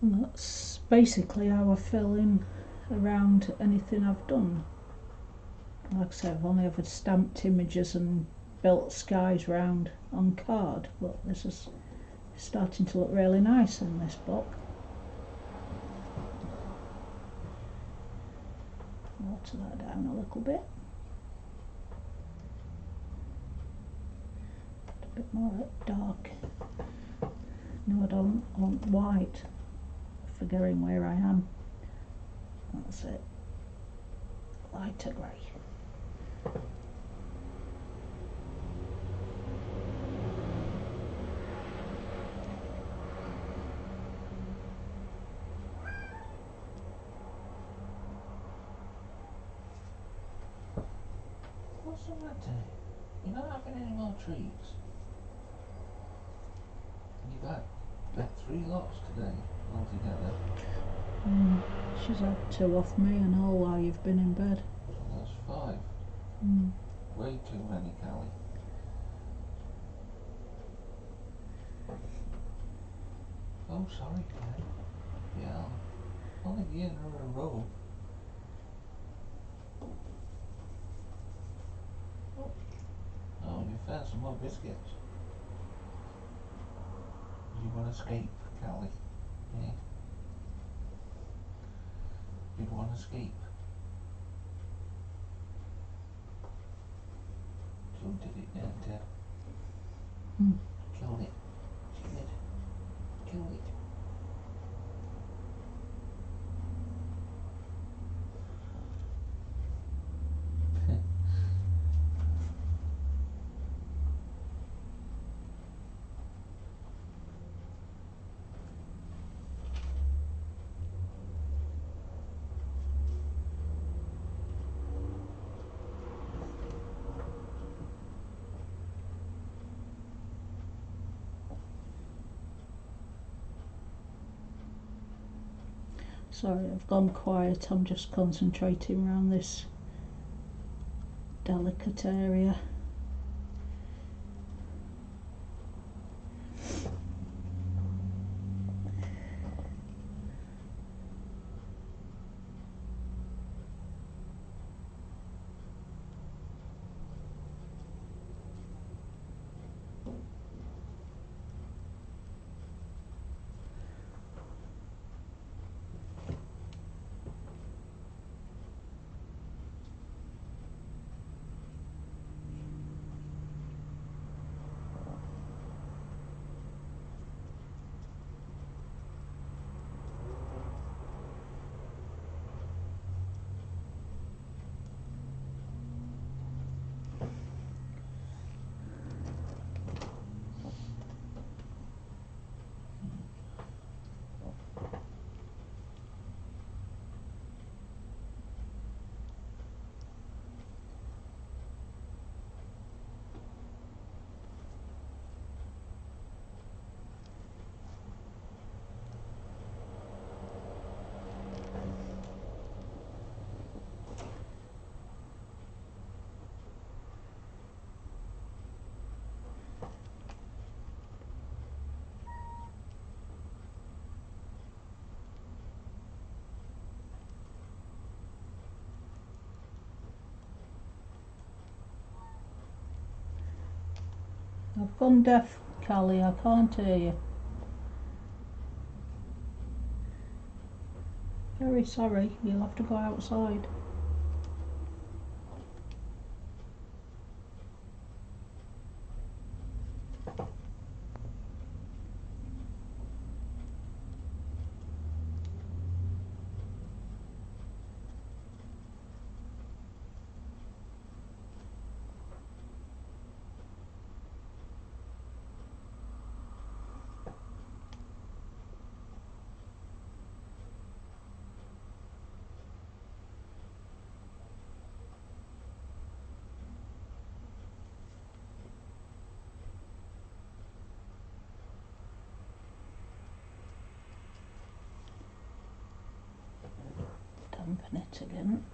A: And that's basically how I fill in around anything I've done. Like I say, I've only ever stamped images and built skies round on card, but this is starting to look really nice in this book. Water that down a little bit. Put a bit more dark. No, I don't want white. Forgetting where I am. That's it. Lighter grey.
B: What's the matter? You're not having any more treats? You back? Met 3 lots today altogether.
A: She's had 2 off me and all while you've been in bed.
B: So that's 5. Way too many, Callie. Oh, sorry, Ken. Yeah, only the in a row. Oh, you found some more biscuits. You want to escape, Callie? Yeah. You'd want to escape. Joe did it then, Ted. Killed it. She did. Killed it.
A: Sorry, I've gone quiet. I'm just concentrating around this delicate area. I've gone deaf, Callie. I can't hear you. Very sorry. You'll have to go outside. Dampen it again.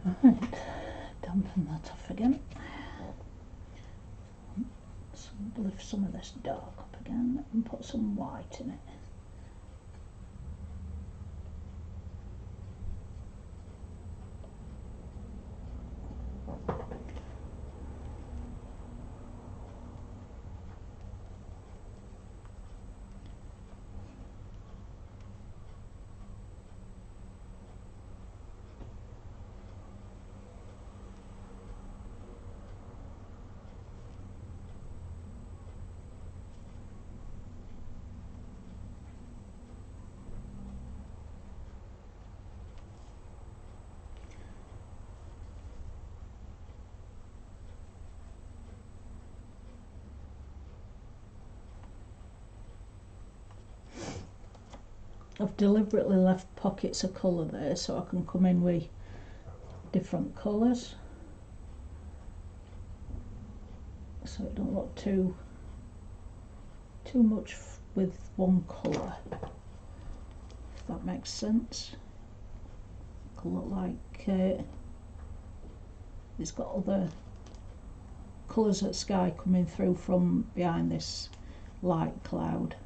A: Right, dampen that off again. So lift some of this dark up again and put some white in it. I've deliberately left pockets of colour there so I can come in with different colours, so it don't look too much with one colour, if that makes sense. It can look like it's got other colours of sky coming through from behind this light cloud.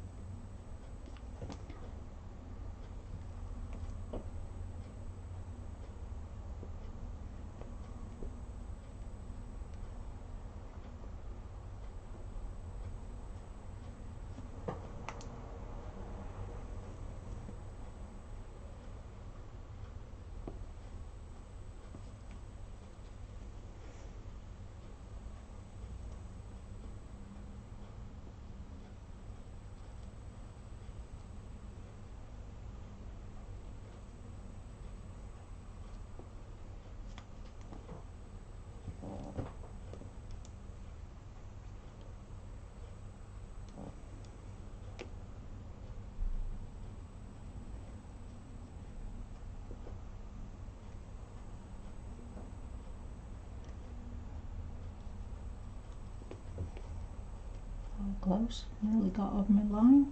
A: Close, nearly got on my line.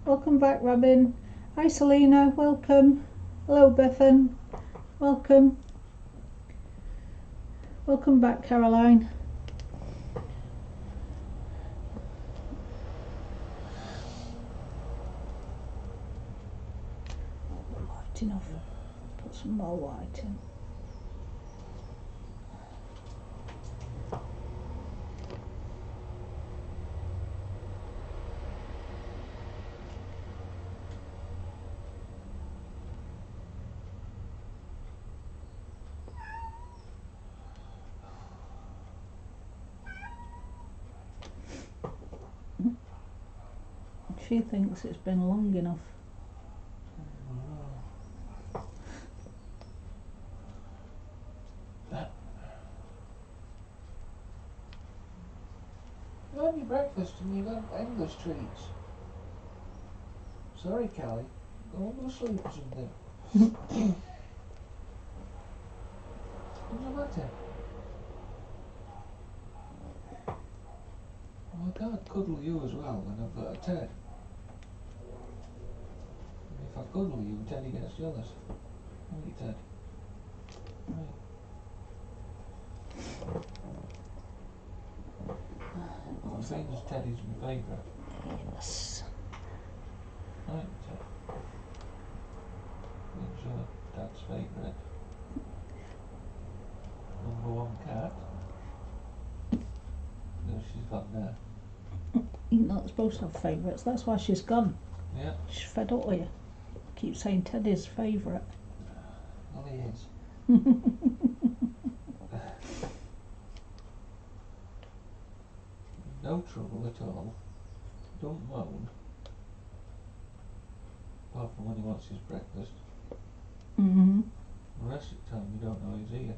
A: Welcome back, Robin. Hi Selena, welcome. Hello Bethan, welcome. Welcome back, Caroline. White enough. Put some more white in. She thinks it's been long enough.
B: You had your breakfast and you got English treats. Sorry, Callie. Go to sleep or something. What's the matter? Well, I can't cuddle you as well when I've got a Ted. And if I cuddle you, Teddy gets jealous. Don't you, Ted? Right. I think Teddy's my favourite.
A: Yes.
B: Right, Ted. Who's your dad's favourite? Number one cat. No, she's gone now.
A: You're not supposed to have favourites, that's why she's gone.
B: Yeah.
A: She's fed up with you. Keep saying Teddy's favourite.
B: Well, he is. No trouble at all. Don't moan. Apart from when he wants his breakfast.
A: Mm-hmm.
B: The rest of the time you don't know he's here.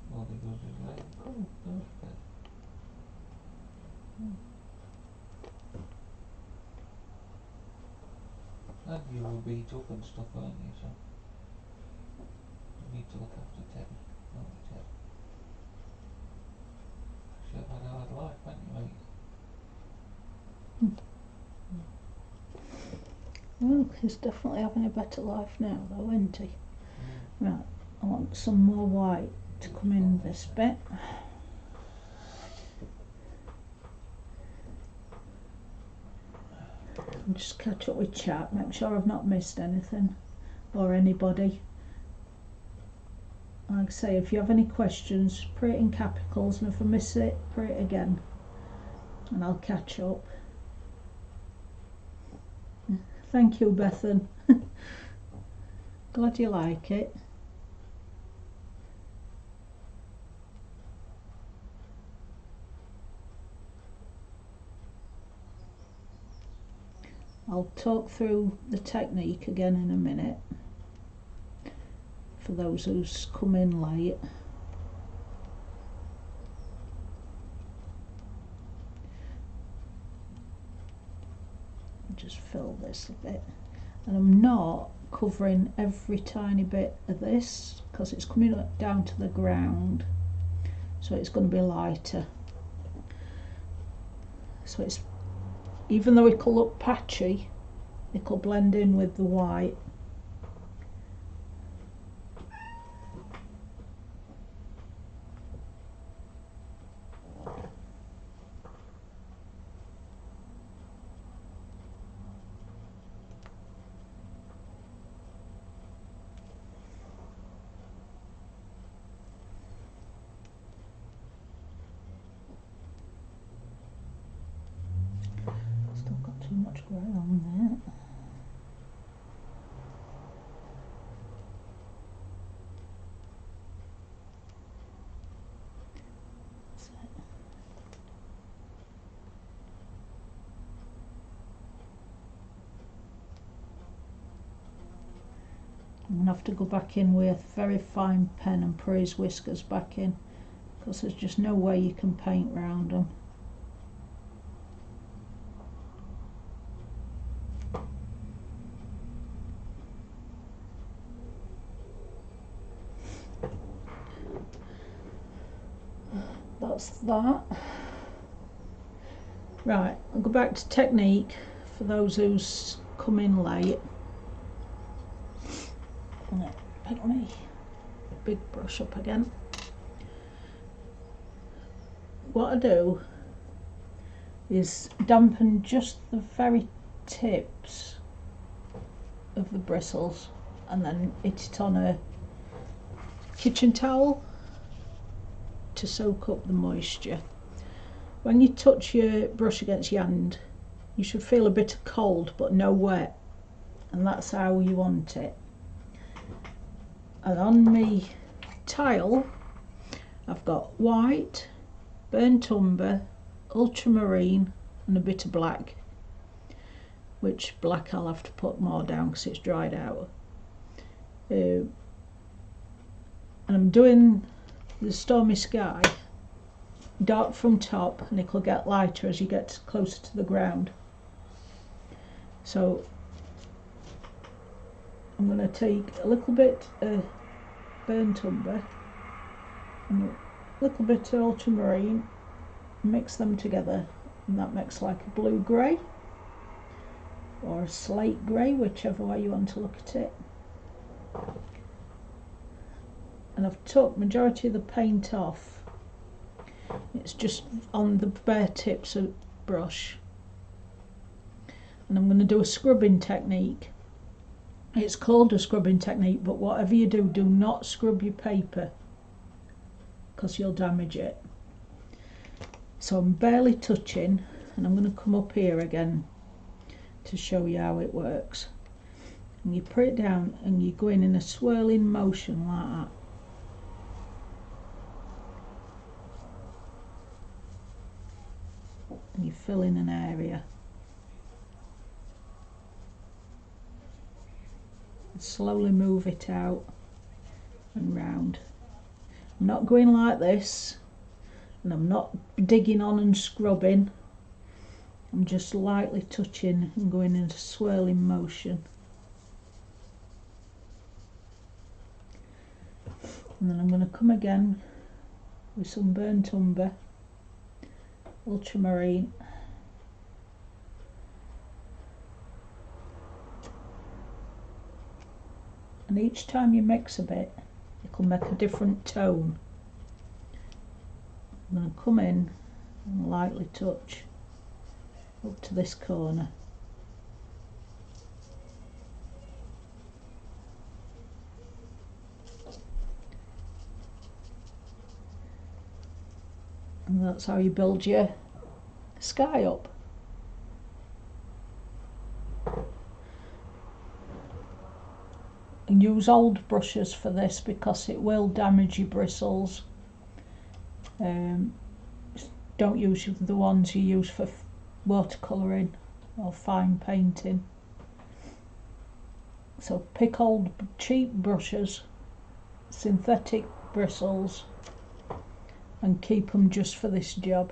B: Well, he goes his leg. Oh, there's bed. And you will beat up and stuff, aren't you, so you need to look after Teddy, don't you, Ted? You've had a hard life, haven't you, mate?
A: Well, he's definitely having a better life now though, isn't he? Right, I want some more white to come in this bit. And just catch up with chat, make sure I've not missed anything or anybody. Like I say, if you have any questions, put it in capitals, and if I miss it, put it again and I'll catch up. Thank you, Bethan. Glad you like it. I'll talk through the technique again in a minute for those who's come in late. Just fill this a bit, and I'm not covering every tiny bit of this because it's coming down to the ground, so it's going to be lighter. So it's, even though it'll look patchy, it'll blend in with the white. Still got too much grey on there. That's it. I'm going to have to go back in with a very fine pen and put his whiskers back in, because there's just no way you can paint round them. That's that. Right, I'll go back to technique for those who's come in late. I'm going to pick my big brush up again. What I do is dampen just the very tips of the bristles and then hit it on a kitchen towel to soak up the moisture. When you touch your brush against your hand, you should feel a bit of cold but no wet, and that's how you want it. And on my tile I've got white, burnt umber, ultramarine and a bit of black, which black I'll have to put more down because it's dried out. And I'm doing the Stormy Sky dark from top, and it'll get lighter as you get closer to the ground. So I'm going to take a little bit of burnt umber and a little bit of ultramarine, mix them together, and that makes like a blue grey or a slate grey, whichever way you want to look at it. And I've took majority of the paint off. It's just on the bare tips of the brush. And I'm going to do a scrubbing technique. It's called a scrubbing technique, but whatever you do, do not scrub your paper because you'll damage it. So I'm barely touching, and I'm going to come up here again to show you how it works. And you put it down and you go in a swirling motion like that. And you fill in an area. And slowly move it out and round. I'm not going like this, and I'm not digging on and scrubbing. I'm just lightly touching and going in a swirling motion. And then I'm going to come again with some burnt umber, ultramarine, and each time you mix a bit, it'll make a different tone. I'm going to come in and lightly touch up to this corner. And that's how you build your sky up. use old brushes for this because it will damage your bristles. Don't use the ones you use for watercolouring or fine painting. So pick old cheap brushes, synthetic bristles, and keep them just for this job.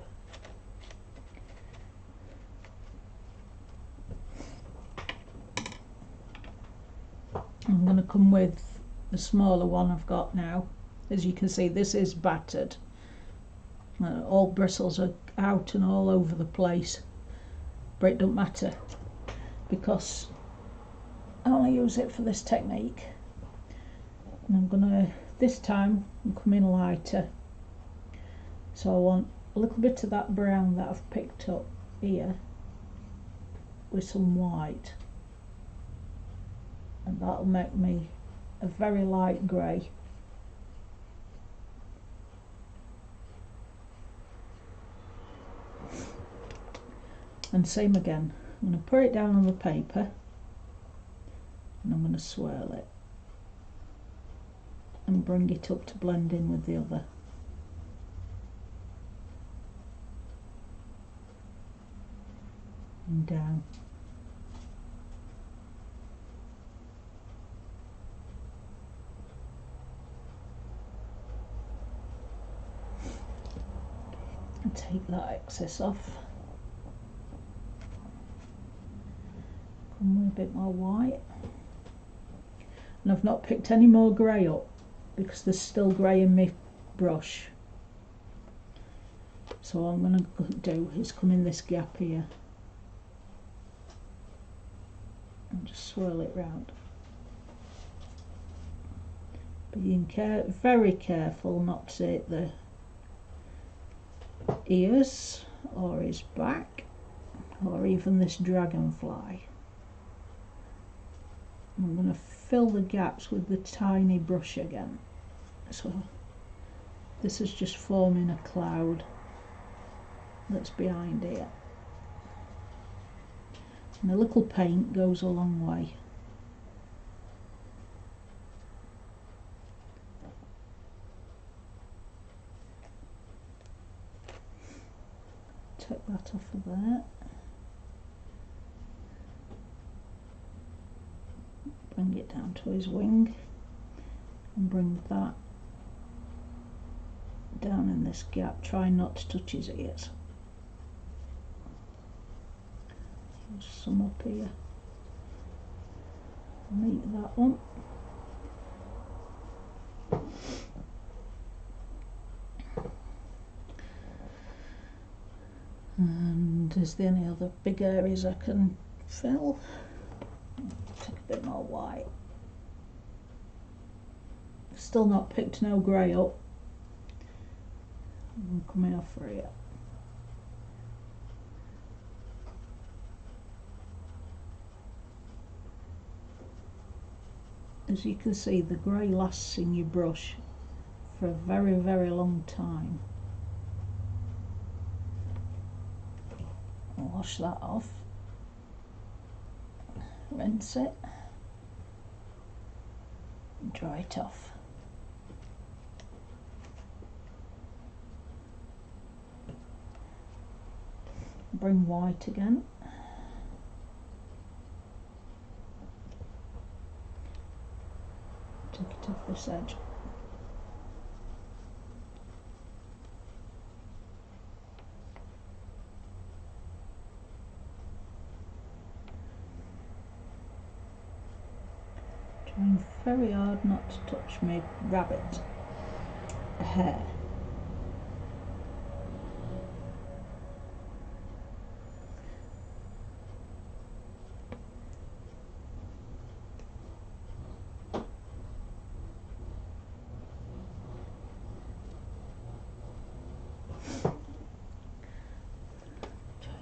A: I'm going to come with the smaller one I've got now. As you can see, this is battered. All bristles are out and all over the place, but it don't matter because I only use it for this technique. And I'm gonna, this time I'm coming lighter, so I want a little bit of that brown that I've picked up here with some white, and that'll make me a very light grey. And same again, I'm going to put it down on the paper and I'm going to swirl it and bring it up to blend in with the other. And down. And take that excess off. Come with a bit more white. And I've not picked any more grey up because there's still grey in my brush. So what I'm going to do is come in this gap here and just swirl it round. Being very careful not to hit the ears or his back or even this dragonfly. I'm going to fill the gaps with the tiny brush again. So this is just forming a cloud that's behind here. And a little paint goes a long way. Take that off of there. Bring it down to his wing and bring that down in this gap. Try not to touch his ears. There's some up here. Meet that one. And is there any other big areas I can fill? Take a bit more white. Still not picked no grey up. I'm coming off for here. As you can see, the grey lasts in your brush for a very, very long time. I'll wash that off, rinse it, and dry it off. Bring white again. Take it off this edge. Trying very hard not to touch my rabbit hair.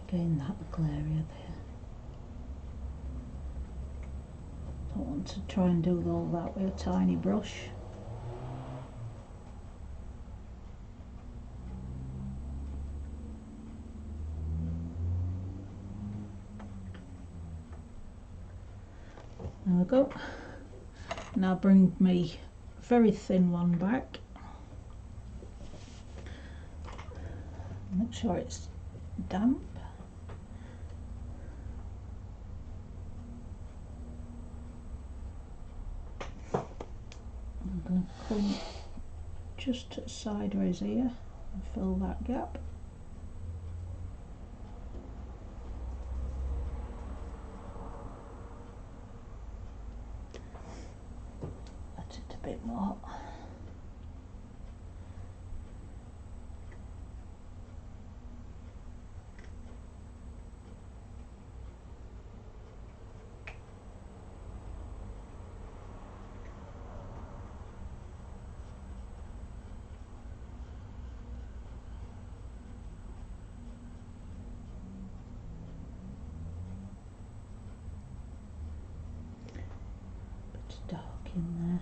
A: Again, that little area there. Don't want to try and do all that with a tiny brush. There we go. Now bring me very thin one back. Make sure it's damp. I'm going to come just sideways here and fill that gap. Let it a bit more. Dark in there,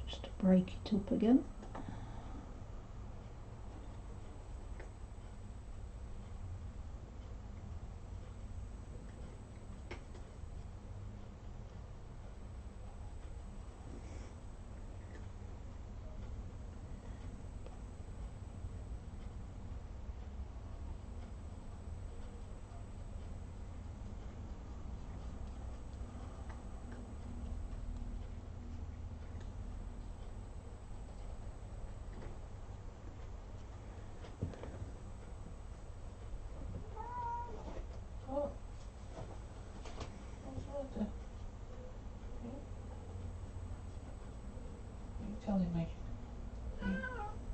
A: just to break it up again.
B: Telling me.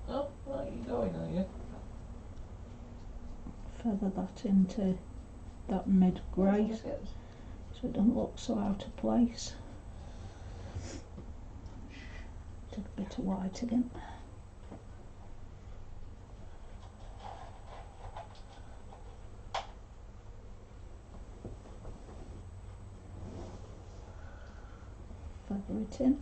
B: Oh, right, you going, are you?
A: Feather that into that mid grey so it doesn't look so out of place. Take a bit of white again. Feather it in.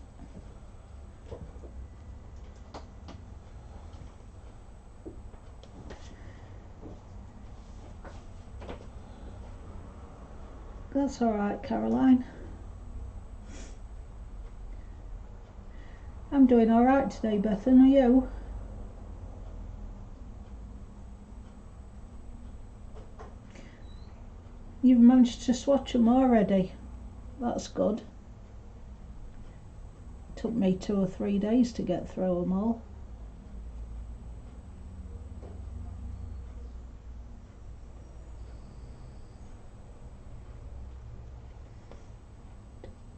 A: That's all right, Caroline. I'm doing all right today, Bethan. Are you? You've managed to swatch them already. That's good. Took me 2 or 3 days to get through them all.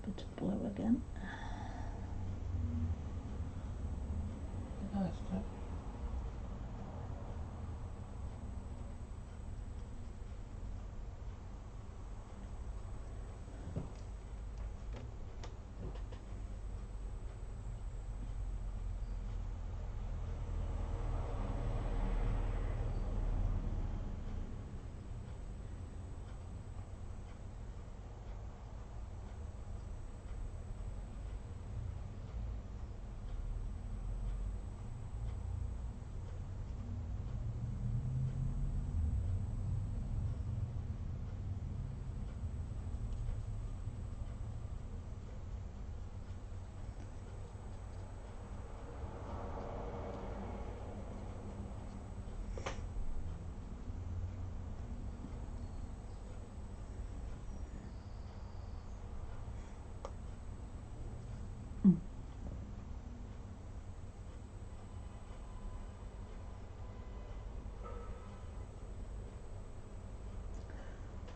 A: Bit of blue again.
B: Nice, Jack.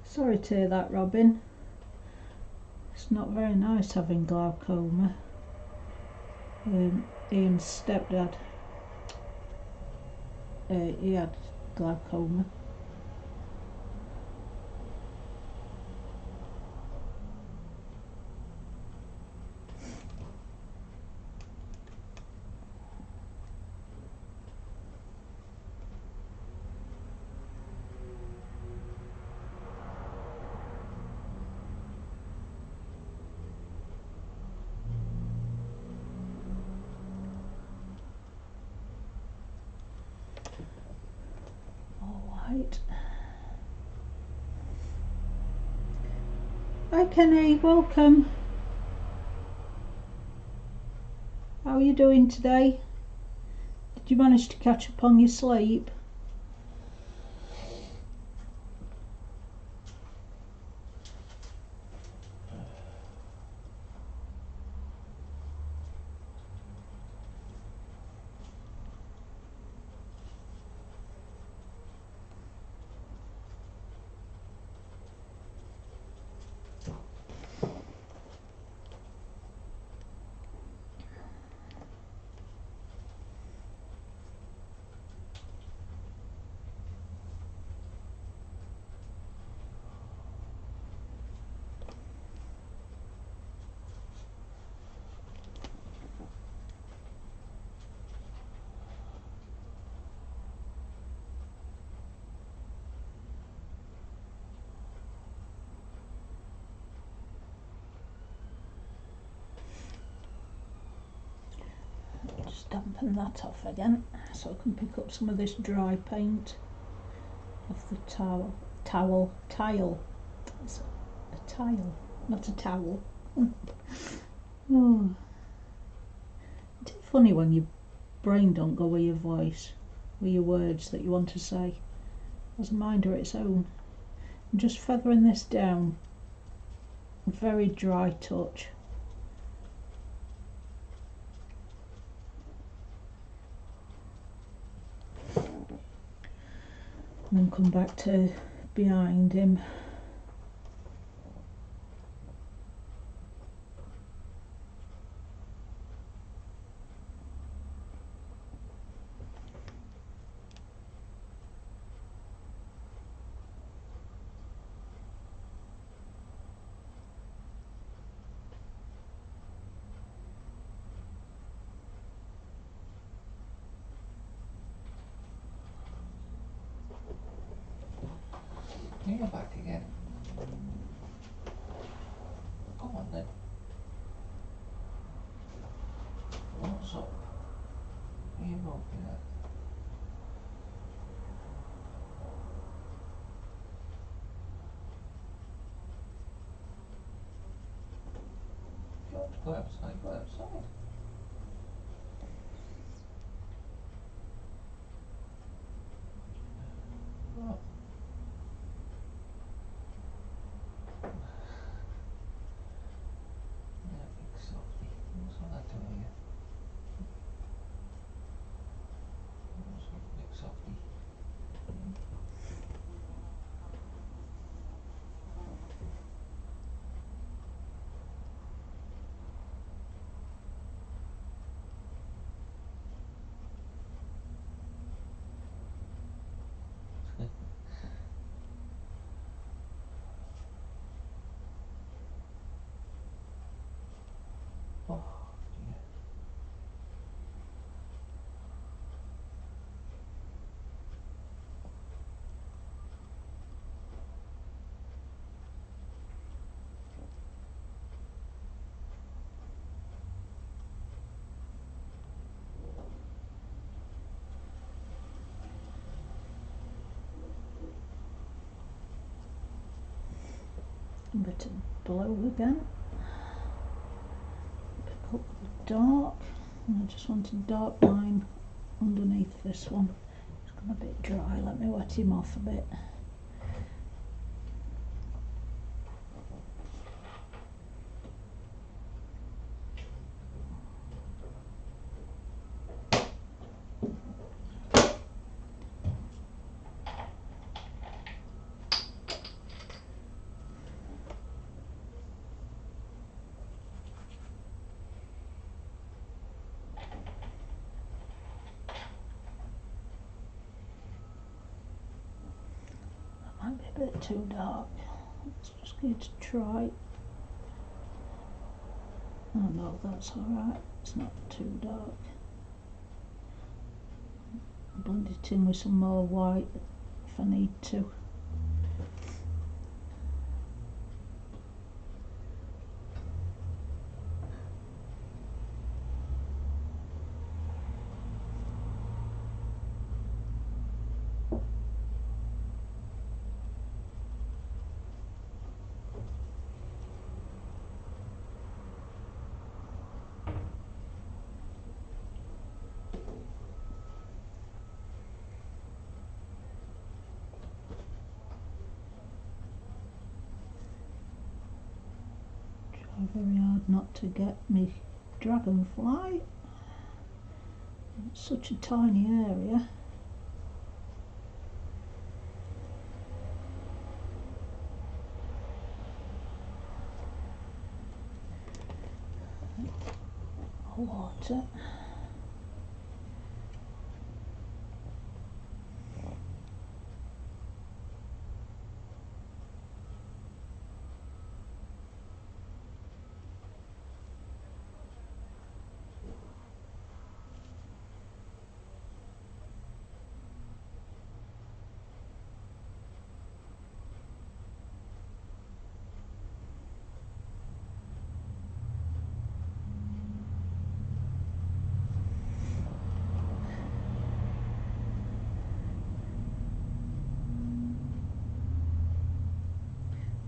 A: Sorry to hear that, Robin. It's not very nice having glaucoma. Ian's stepdad, he had glaucoma. Hi Kenny, welcome. How are you doing today? Did you manage to catch up on your sleep? Just dampen that off again so I can pick up some of this dry paint off the tile. It's a tile, not a towel. Oh. It's funny when your brain don't go with your voice, with your words that you want to say. It has a mind of its own. I'm just feathering this down. Very dry touch. And then come back to behind him.
B: You're back again. Come on then. What's up? What are you looking at? If you want to go outside, go outside. What? Yeah, big softy. What's all that doing here? What's up, big softy? Oh dear.
A: A bit of blue again. Pick up the dark. And I just want a dark line underneath this one. It's gone a bit dry, let me wet him off a bit. Might be a bit too dark. Let's just need to try. Oh no, that's alright. It's not too dark. Blend it in with some more white if I need to. Very hard not to get me dragonfly. It's such a tiny area. Water.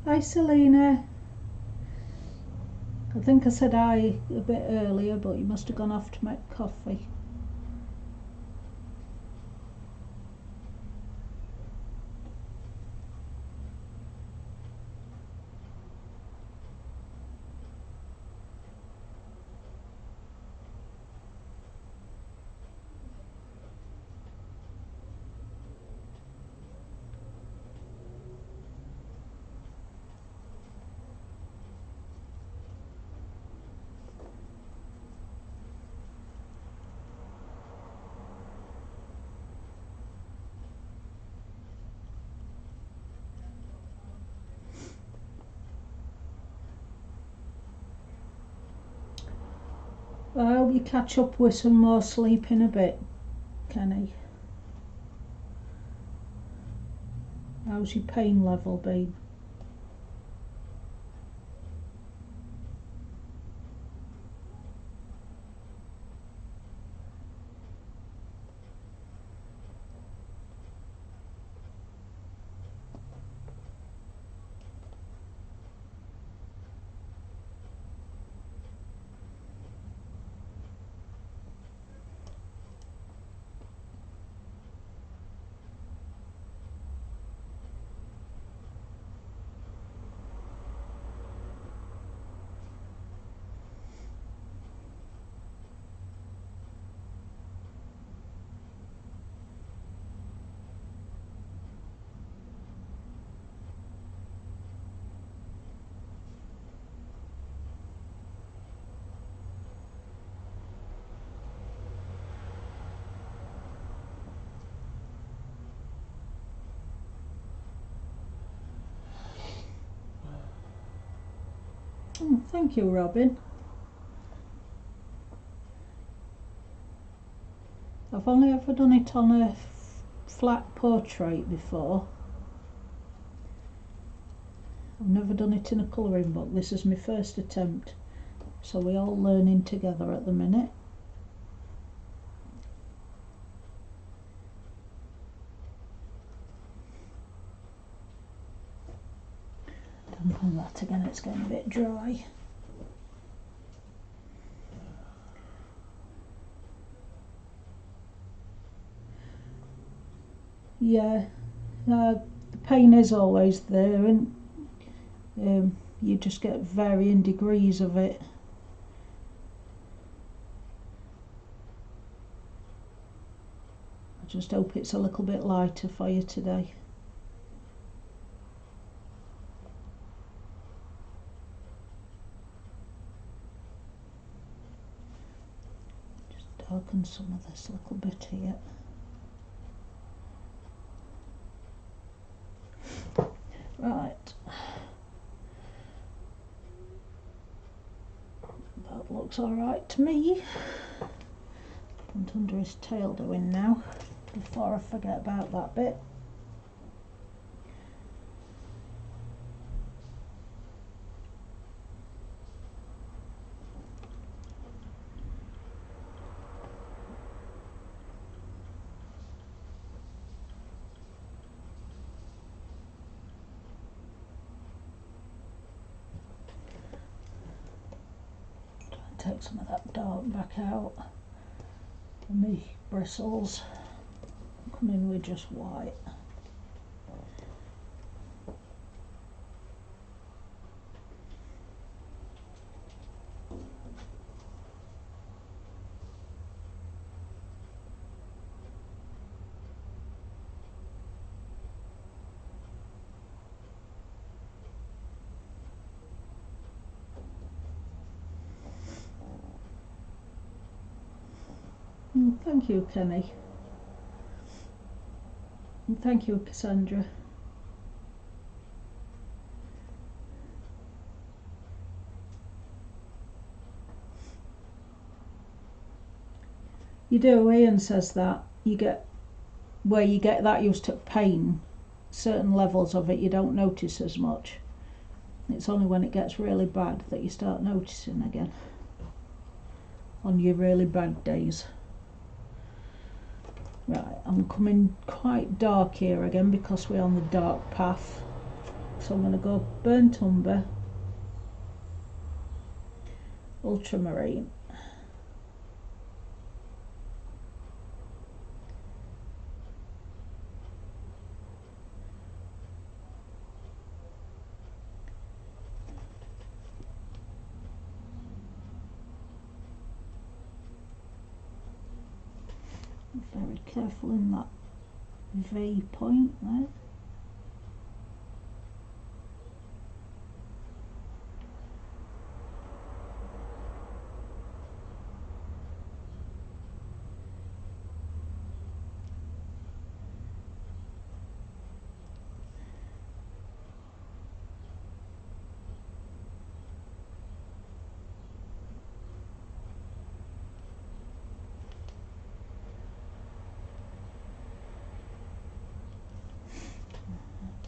A: Hi Selena. I think I said hi a bit earlier, but you must have gone off to make coffee. I hope you catch up with some more sleep in a bit, Kenny. How's your pain level been? Oh, thank you, Robin. I've only ever done it on a flat portrait before. I've never done it in a colouring book. This is my first attempt, so we're all learning together at the minute. Dampen that again, it's getting a bit dry. Yeah, the pain is always there, and you just get varying degrees of it. I just hope it's a little bit lighter for you today. Just darken some of this little bit here. Right. That looks alright to me. And under his tail doing now, before I forget about that bit. Take some of that dark back out, and the bristles come in with just white. Thank you, Kenny. And thank you, Cassandra. You do, Ian says that. You get that used to pain, certain levels of it you don't notice as much. It's only when it gets really bad that you start noticing again. On your really bad days. Right, I'm coming quite dark here again because we're on the dark path. So I'm going to go burnt umber, ultramarine, very careful in that V point there.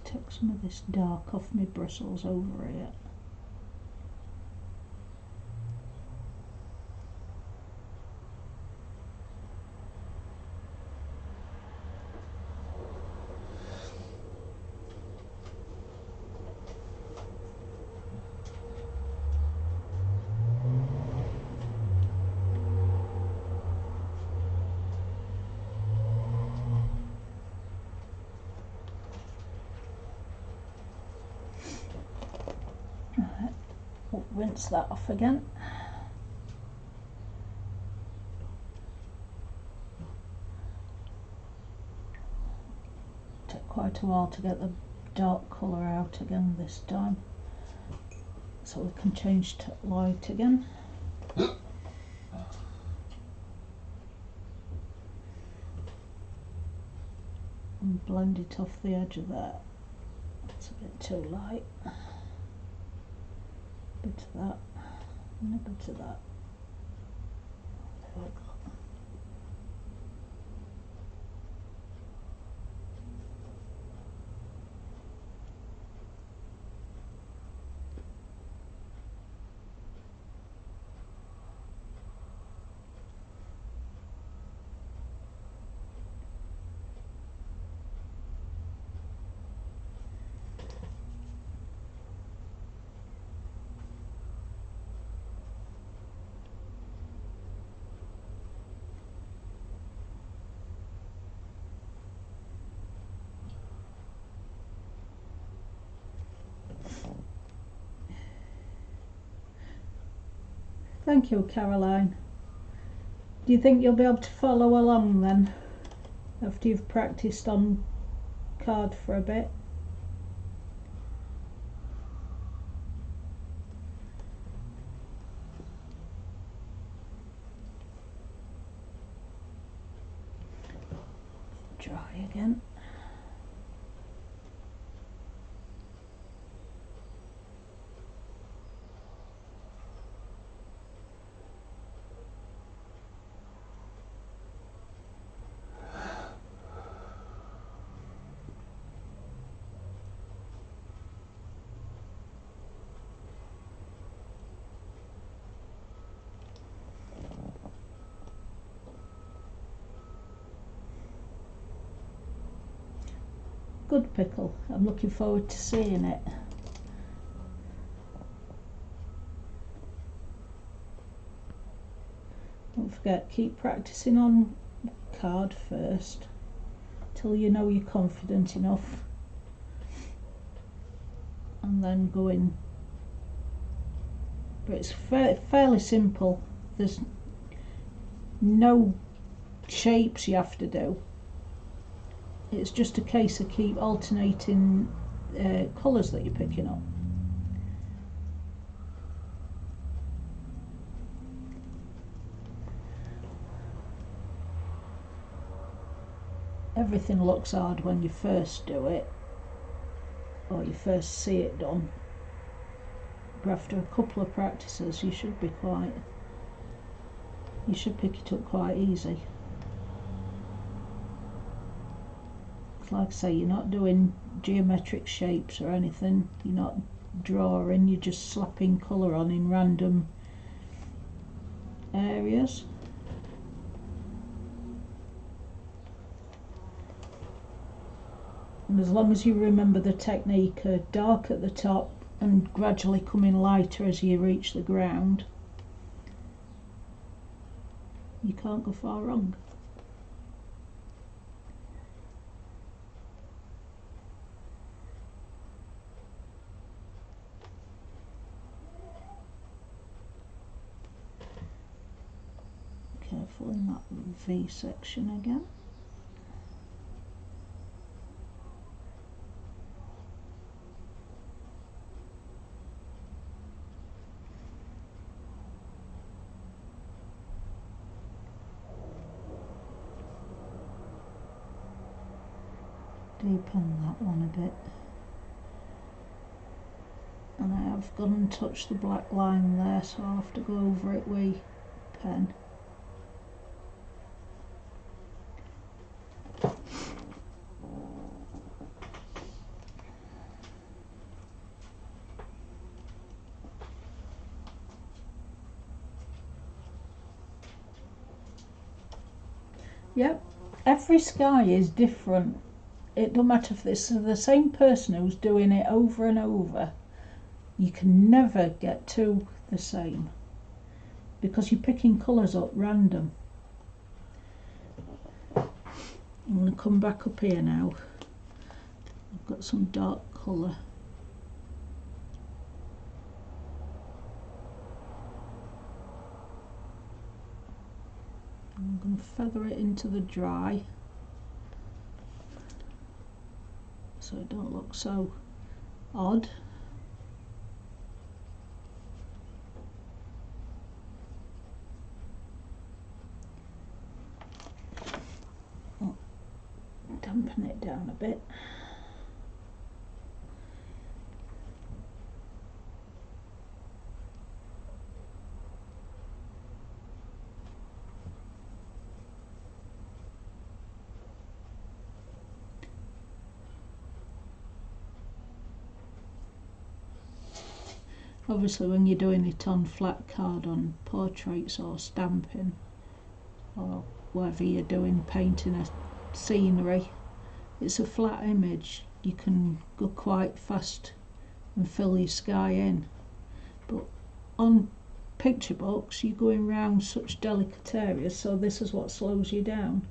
A: Take some of this dark off my bristles over here. We'll rinse that off again. Took quite a while to get the dark colour out again this time, so we can change to light again. And blend it off the edge of that. It's a bit too light. A bit of that, and a bit of that. There we go. Thank you, Caroline. Do you think you'll be able to follow along then, after you've practiced on card for a bit? Dry again. Good pickle. I'm looking forward to seeing it. Don't forget, keep practicing on card first till you know you're confident enough, and then go in. But it's fairly simple. There's no shapes you have to do. It's just a case of keep alternating colours that you're picking up. everything looks hard when you first do it, or you first see it done. But after a couple of practices, you should pick it up quite easy. Like I say, you're not doing geometric shapes or anything, you're not drawing, you're just slapping colour on in random areas. And as long as you remember the technique of dark at the top and gradually coming lighter as you reach the ground, you can't go far wrong. Careful in that V section again. Deepen that one a bit. And I have gone and touched the black line there, so I'll have to go over it with a pen. Yep, every sky is different. It don't matter if it's the same person who's doing it over and over. You can never get two the same because you're picking colours up random. I'm going to come back up here now. I've got some dark colour. I'm going to feather it into the dry so it don't look so odd. Oh, dampen it down a bit. Obviously when you're doing it on flat card on portraits or stamping or whatever you're doing, painting a scenery, it's a flat image, you can go quite fast and fill your sky in. But on picture books you're going round such delicate areas, so this is what slows you down.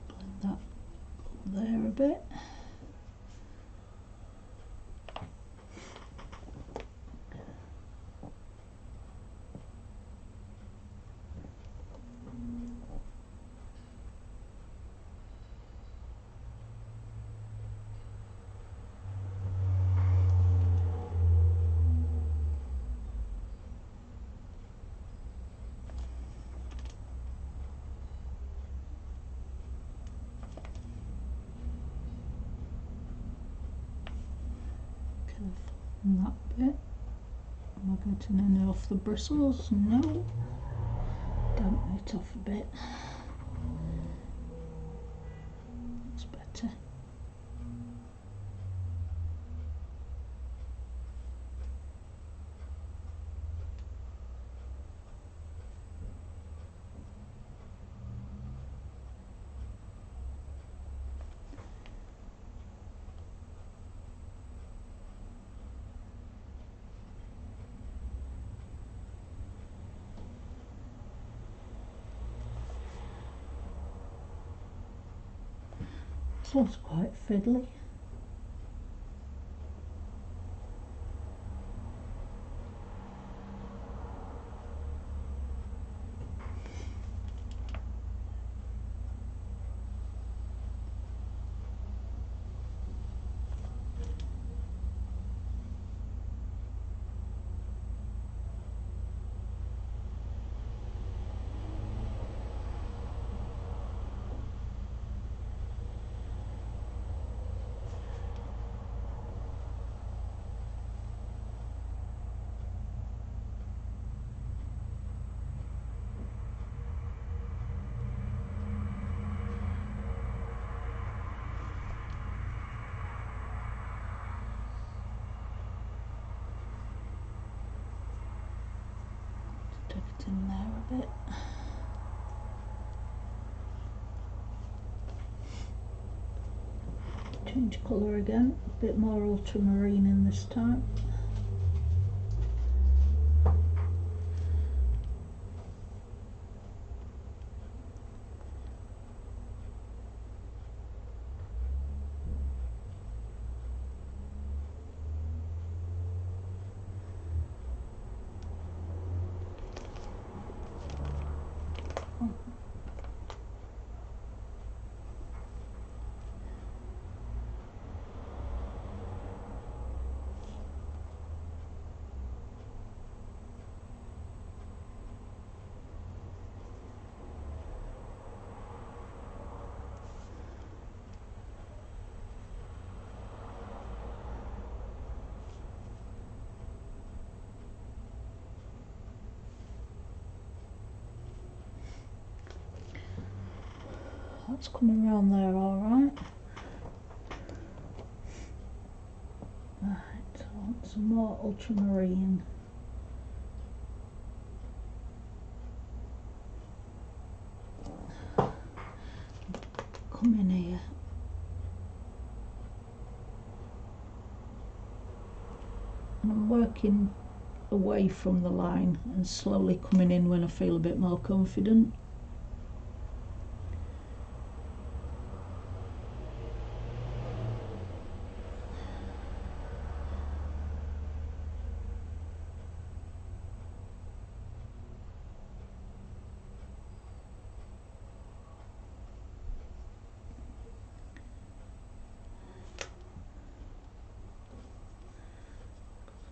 A: Blend that up there a bit. And that bit. Am I getting any off the bristles? No. Dampen it off a bit. That's better. This one's quite fiddly. Tuck it in there a bit. Change colour again, a bit more ultramarine in this time. That's coming around there all right. Right, I want some more ultramarine. Come in here. And I'm working away from the line and slowly coming in when I feel a bit more confident.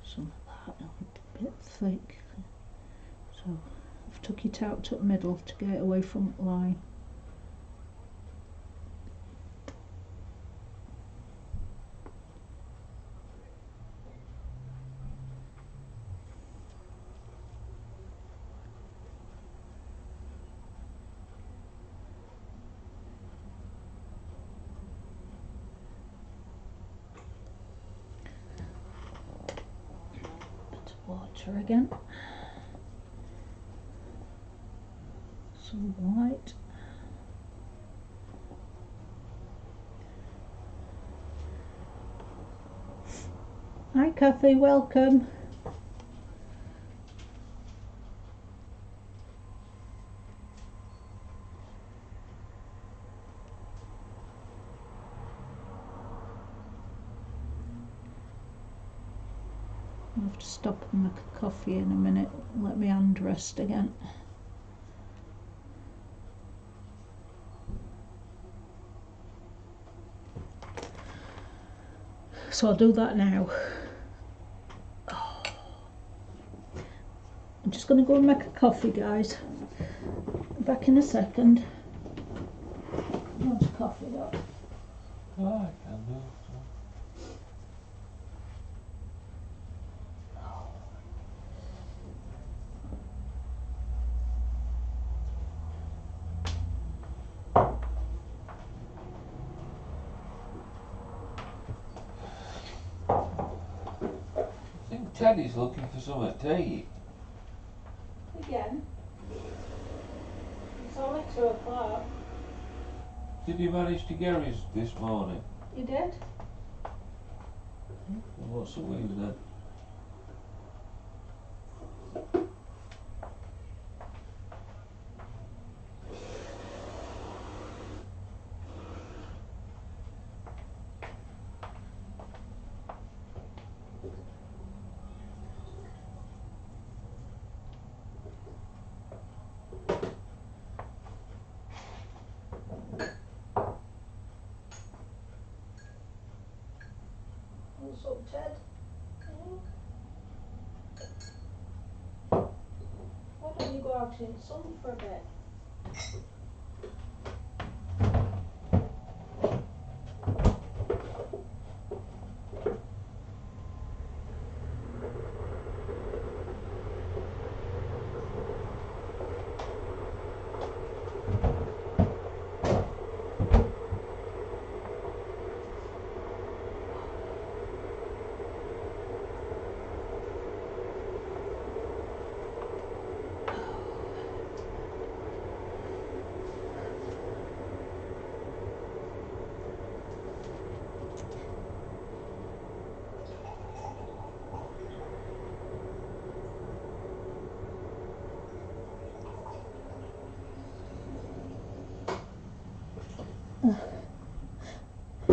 A: Some of that a bit thick, so I've took it out to the middle to get it away from the line. Bit of water again. Some white. Hi Kathy, welcome. I'll have to stop and make a coffee in a minute. Let me hand rest again. So I'll do that now. I'm just going to go and make a coffee, guys. Back in a second. What's coffee though?
B: Oh, I can do it. I think Teddy's looking for something to eat.
A: Again? It's only 2 o'clock.
B: Did you manage to get his this morning?
A: You did?
B: Well, what's the with then?
A: What's up, Ted? Why don't you go out in the sun for a bit?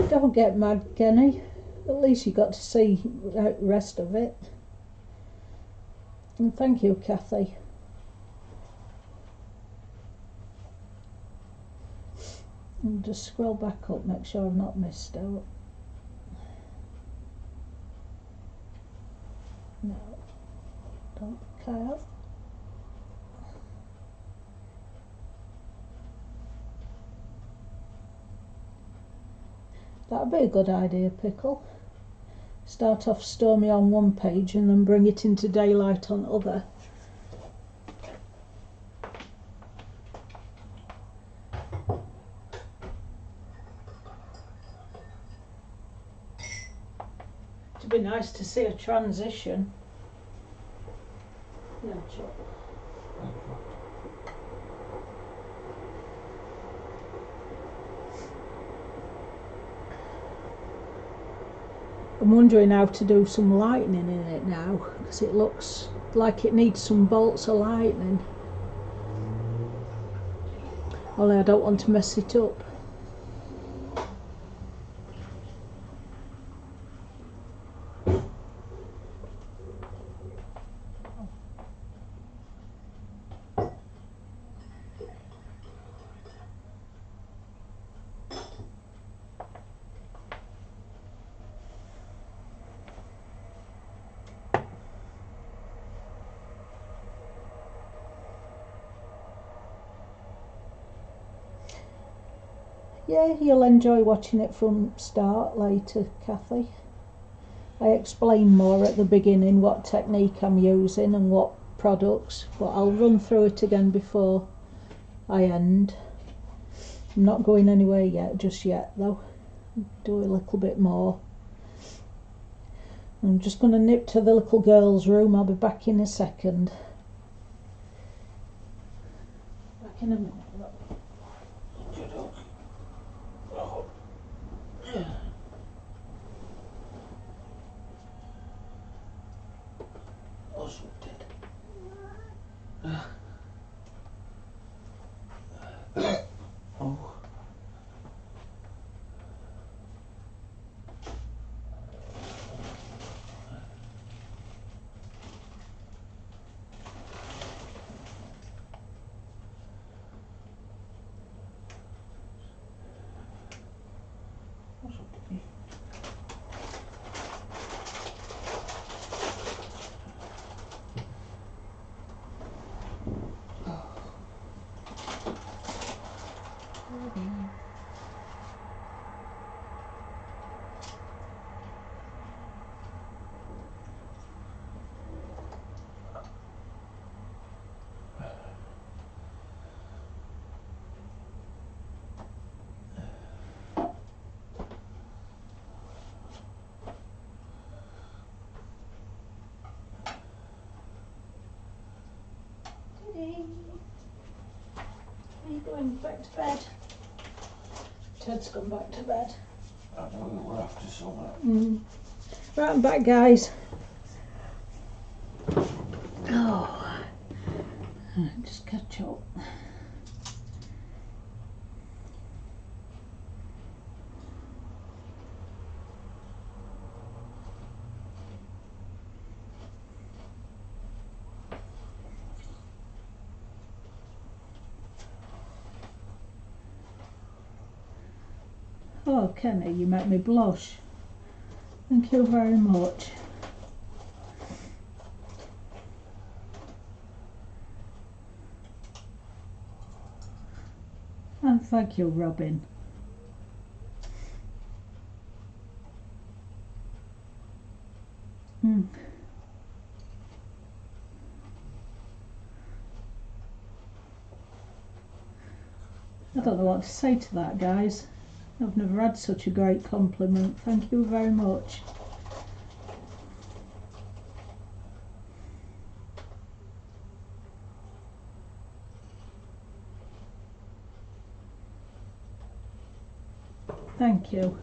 A: Don't get mad, Kenny. At least you got to see the rest of it. And thank you, Kathy. And just scroll back up, make sure I've not missed out. No, don't care. That'd be a good idea, Pickle. Start off Stormy on one page and then bring it into daylight on other. It'd be nice to see a transition. Yeah, sure. I'm wondering how to do some lightning in it now, because it looks like it needs some bolts of lightning. Only I don't want to mess it up. Yeah, you'll enjoy watching it from start later, Kathy. I explain more at the beginning what technique I'm using and what products, but I'll run through it again before I end. I'm not going anywhere yet, just yet though. Do a little bit more. I'm just going to nip to the little girl's room. I'll be back in a second. Back in a minute. Are you going back to bed? Ted's gone back to bed.
B: I know we're after summer.
A: Right, I'm back, guys. Oh, just catch up. Oh, Kenny, you make me blush. Thank you very much. And thank you, Robin. I don't know what to say to that, guys. I've never had such a great compliment. Thank you very much. Thank you.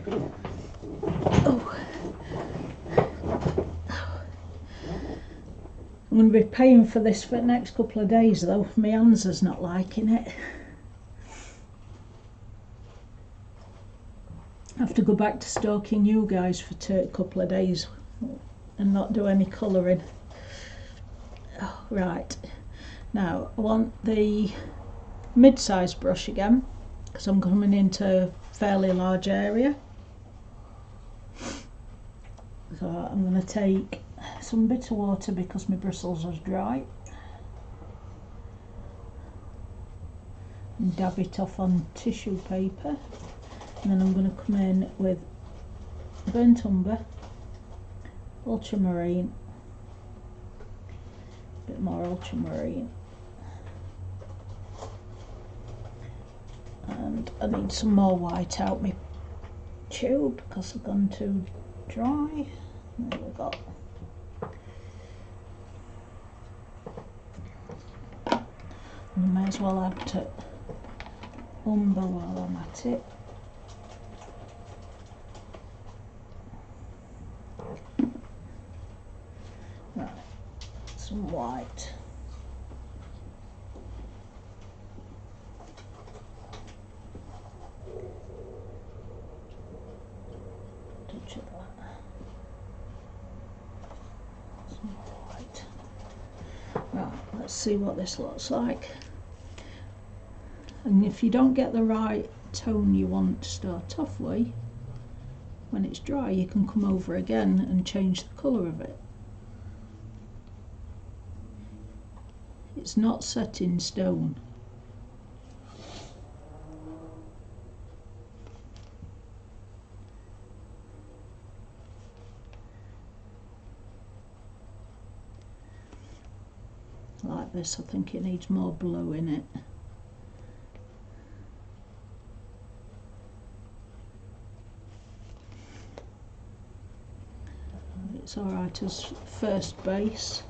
A: Oh. I'm going to be paying for this for the next couple of days though. My hands is not liking it. I have to go back to stalking you guys for a couple of days and not do any colouring. Oh, right, now I want the mid-size brush again because I'm coming into a fairly large area. So I'm going to take some bit of water because my bristles are dry and dab it off on tissue paper. And then I'm going to come in with burnt umber, ultramarine, a bit more ultramarine, and I need some more white out my tube because I've gone too dry. There we go. And I may as well add to umber while I'm at it. Right, some white. Touch of that. Some white. Right, let's see what this looks like. And if you don't get the right tone you want to start off with, when it's dry you can come over again and change the colour of it. It's not set in stone. Like this, I think it needs more blue in it. It's alright as first base.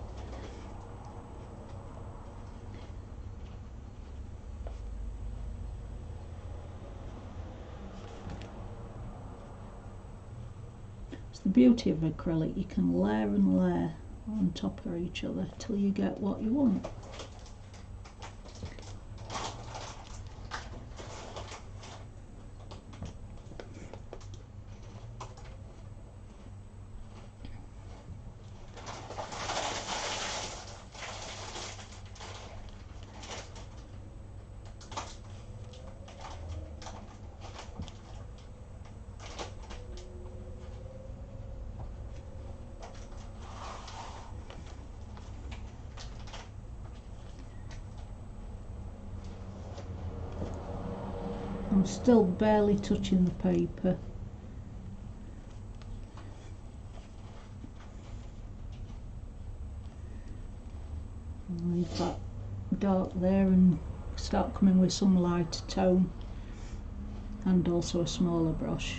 A: It's the beauty of acrylic, you can layer and layer on top of each other till you get what you want. I'm still barely touching the paper. Leave that dark there and start coming with some lighter tone, and also a smaller brush.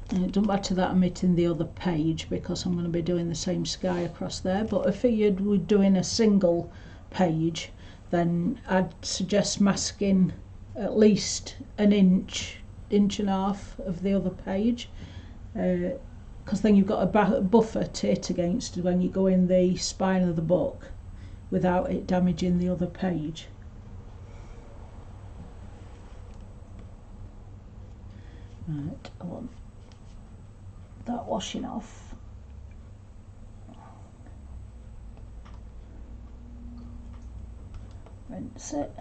A: And it doesn't matter that I'm hitting the other page because I'm going to be doing the same sky across there, but if you were doing a single page, then I'd suggest masking at least an inch and a half of the other page, because then you've got a buffer to hit against when you go in the spine of the book without it damaging the other page. Right, I want that washing off. Rinse it.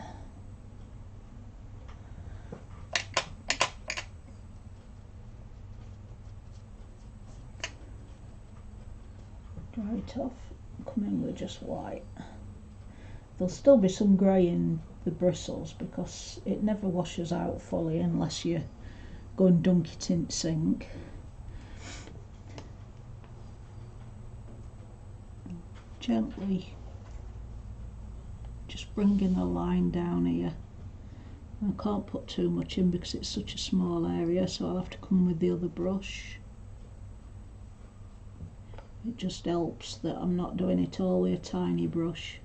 A: Dry it off. Come in with just white. There'll still be some grey in the bristles because it never washes out fully unless you go and dunk it in the sink. Gently just bringing a line down here. I can't put too much in because it's such a small area, so I'll have to come with the other brush. It just helps that I'm not doing it all with a tiny brush.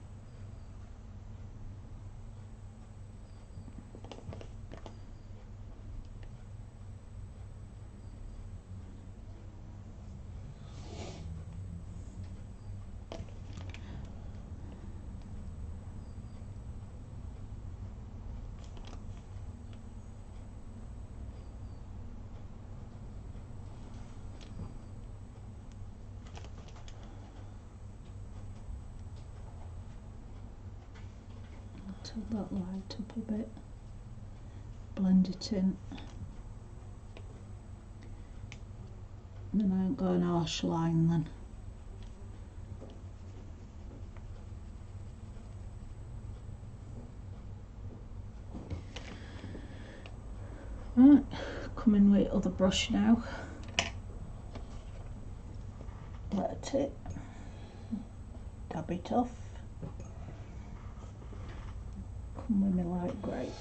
A: Tilt that light up a bit, blend it in, and then I haven't got an harsh line then. Right, come in with other brush now. Let it dab it off. Come with me light grey.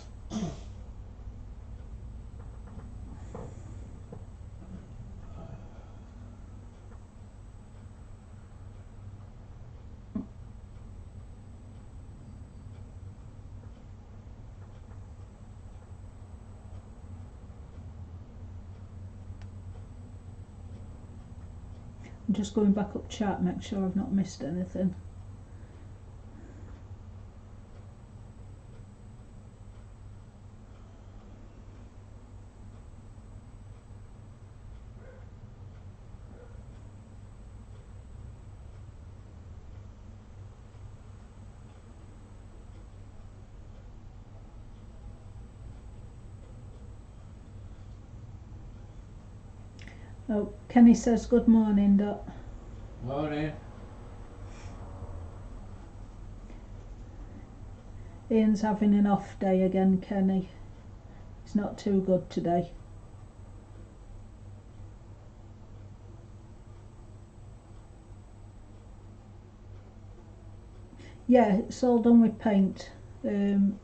A: I'm just going back up chart, make sure I've not missed anything. Oh, Kenny says good morning, Dot.
B: Morning.
A: Ian's having an off day again, Kenny. He's not too good today. Yeah, it's all done with paint. I'm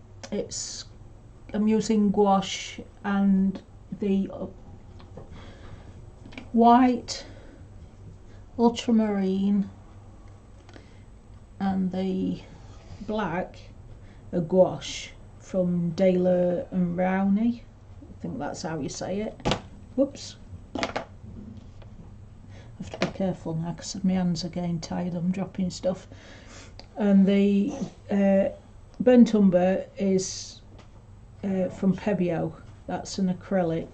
A: using gouache and the white, ultramarine, and the black a gouache from Daler and Rowney. I think that's how you say it. Whoops. I have to be careful now because my hands are getting tired. I'm dropping stuff. And the burnt umber is from Pebeo. That's an acrylic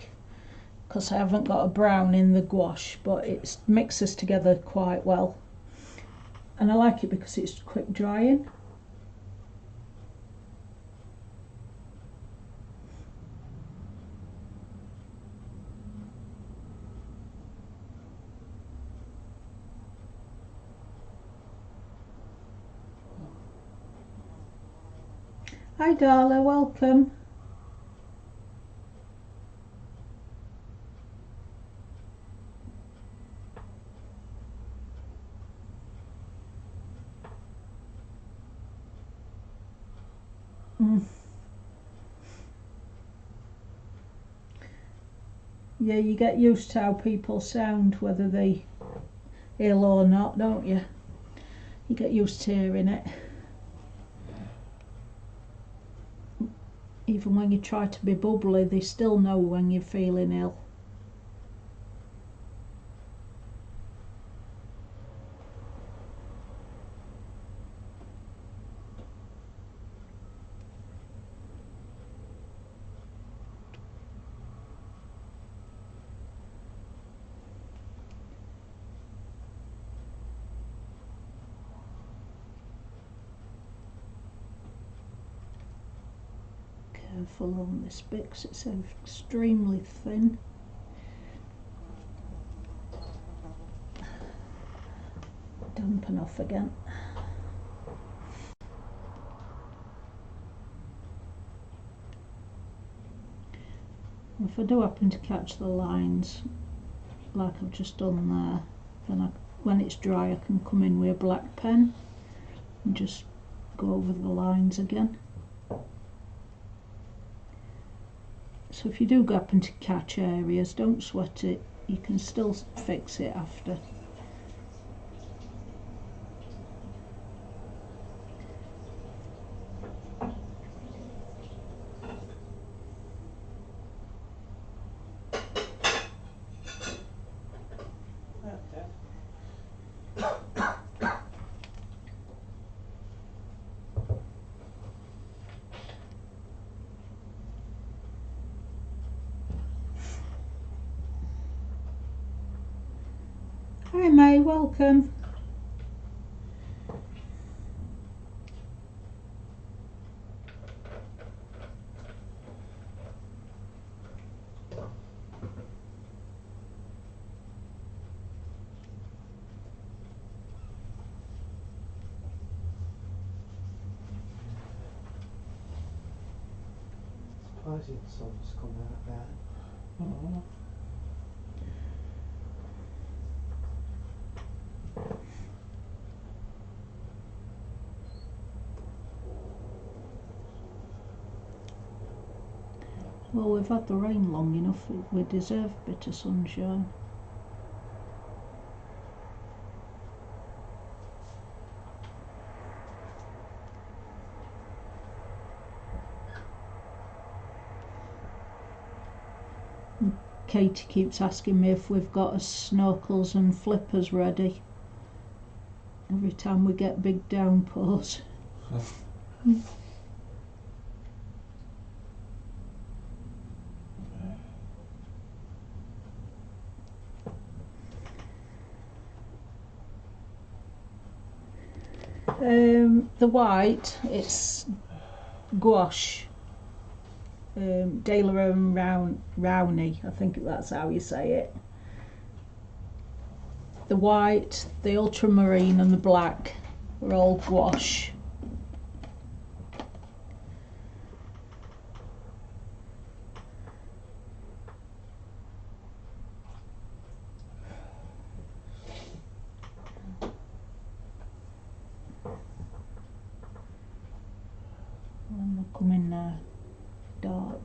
A: because I haven't got a brown in the gouache, but it mixes together quite well. And I like it because it's quick drying. Hi Darla, welcome. Yeah, you get used to how people sound, whether they ill or not, don't you? You get used to hearing it. Even when you try to be bubbly, they still know when you're feeling ill. careful on this bit because it's extremely thin. Dampen off again. If I do happen to catch the lines like I've just done there, then when it's dry I can come in with a black pen and just go over the lines again. So if you do happen to catch areas, don't sweat it, you can still fix it after. Hi May, welcome.
C: Surprising the sun's come out there.
B: Oh.
A: Well, we've had the rain long enough, we deserve a bit of sunshine. Katie keeps asking me if we've got our snorkels and flippers ready every time we get big downpours. The white, it's gouache, Daler and Rowney, I think that's how you say it. The white, the ultramarine and the black are all gouache. And we'll come in dark.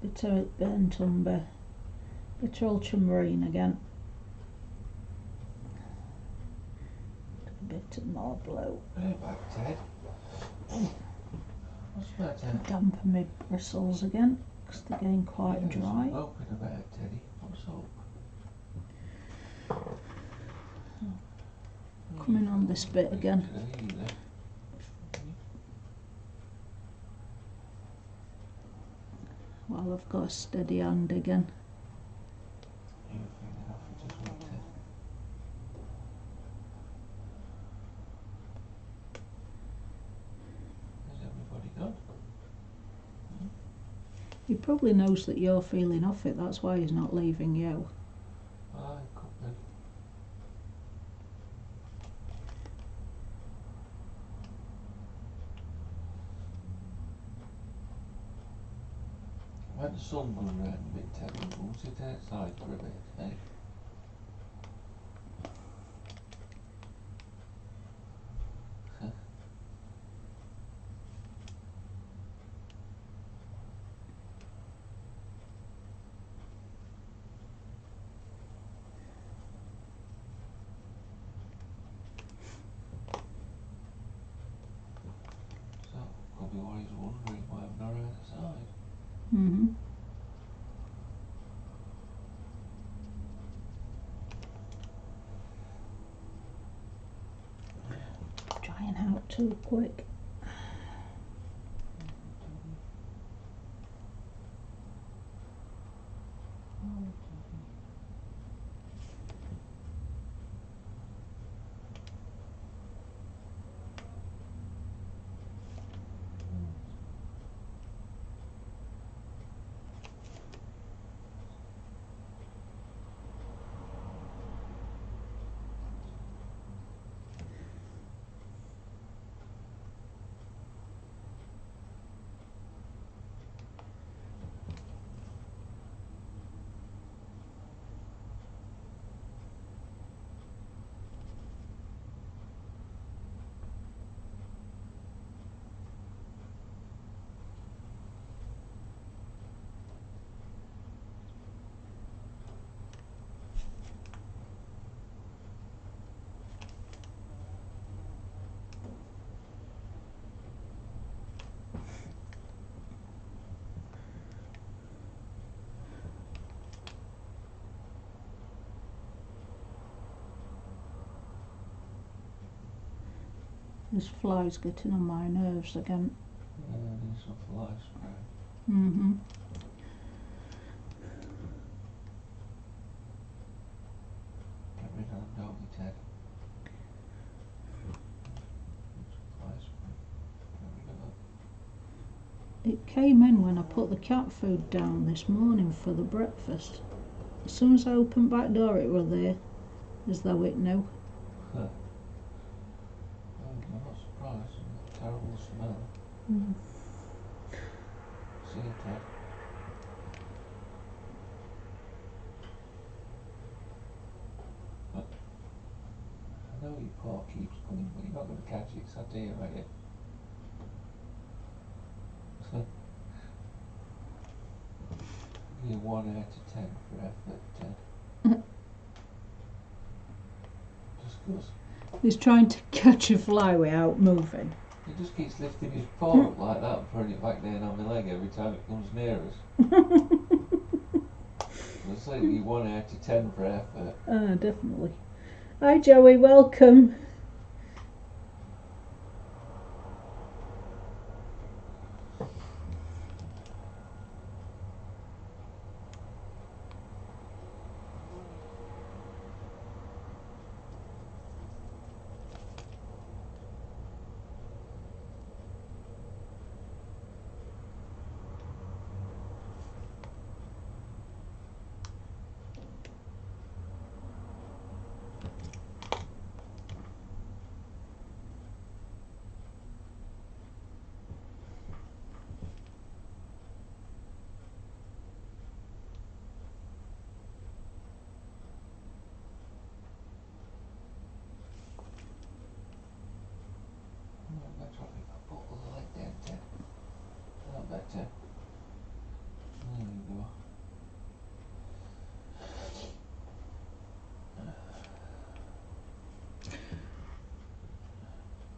A: Bit of burnt umber, bit of ultramarine again. A bit more blue.
B: Hey back, Ted. What's the matter?
A: Dampen my bristles again because they're getting quite dry.
B: Open about, Teddy. What's up?
A: Coming on this bit again. Well, I've got a steady hand again.
B: Has everybody gone?
A: He probably knows that you're feeling off it, that's why he's not leaving you.
B: Ah, it could be. When the sun goes round a bit, Teddy, we'll sit outside for a bit, eh? So, could be why he's wondering why I'm not outside.
A: Mm-hmm. Drying out too quick. This fly's getting on my nerves again.
B: Yeah, I need some fly spray. Get rid of the doggy, Ted. Some fly spray. Get rid of it.
A: It came in when I put the cat food down this morning for the breakfast. As soon as I opened back door it were there, as though it knew.
B: Huh. I'm not surprised. Terrible smell. See you, Ted. But I know your paw keeps coming, but you're not going to catch it, so I dare you, are you? Give you 1 out of 10 for effort, Ted. Just 'cause
A: He's trying to catch a fly without moving.
B: he just keeps lifting his paw up like that and putting it back down on my leg every time it comes near us. I'll say you 1 out of 10 for effort.
A: Ah, definitely. Hi Joey, welcome.
B: Better off if I put the leg down, Ted. That better. There you go.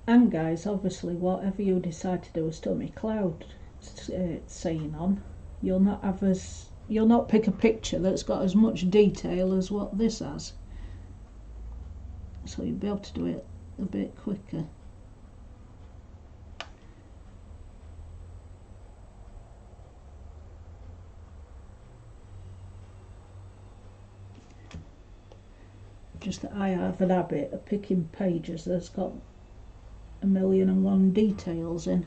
A: And guys, obviously whatever you decide to do a stormy cloud scene on, you'll not pick a picture that's got as much detail as what this has. So you'll be able to do it a bit quicker. Just that I have an habit of picking pages that's got 1,000,001 details in.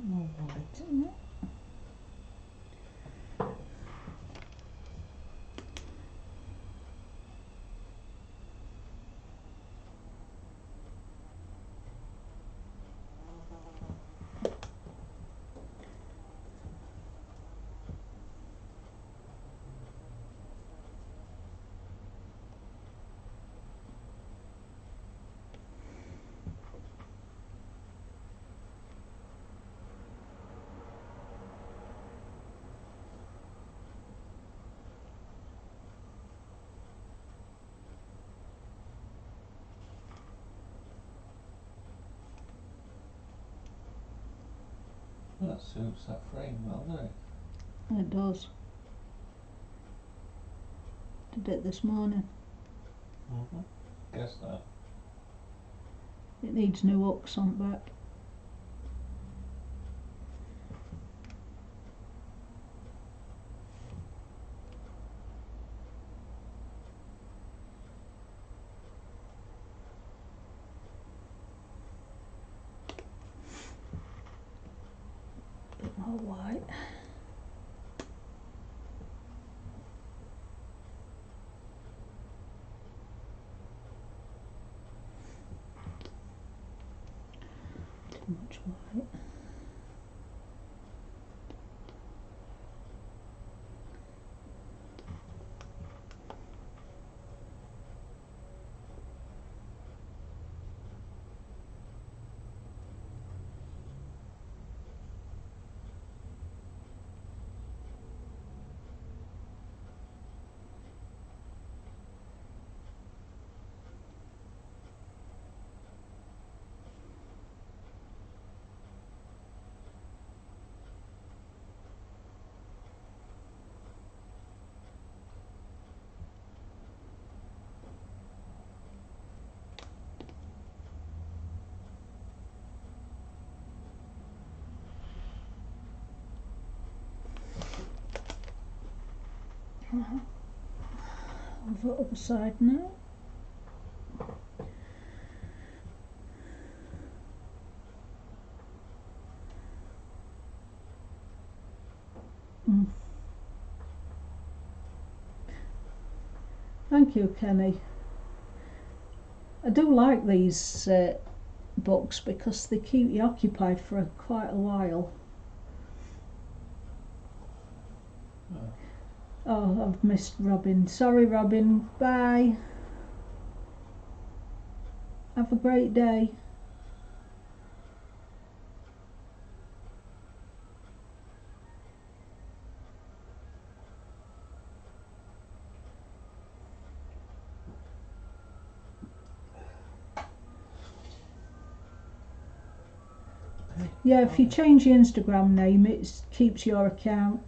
A: More light in it.
B: That suits that frame well, doesn't it?
A: It does. Did it this morning.
B: Guess that.
A: It needs new hooks on the back. Bit more white. Too much white. On the other side now. Thank you, Kenny. I do like these books because they keep you occupied for quite a while. Oh, I've missed Robin. Sorry, Robin. Bye. Have a great day. Yeah, if you change your Instagram name, it keeps your account.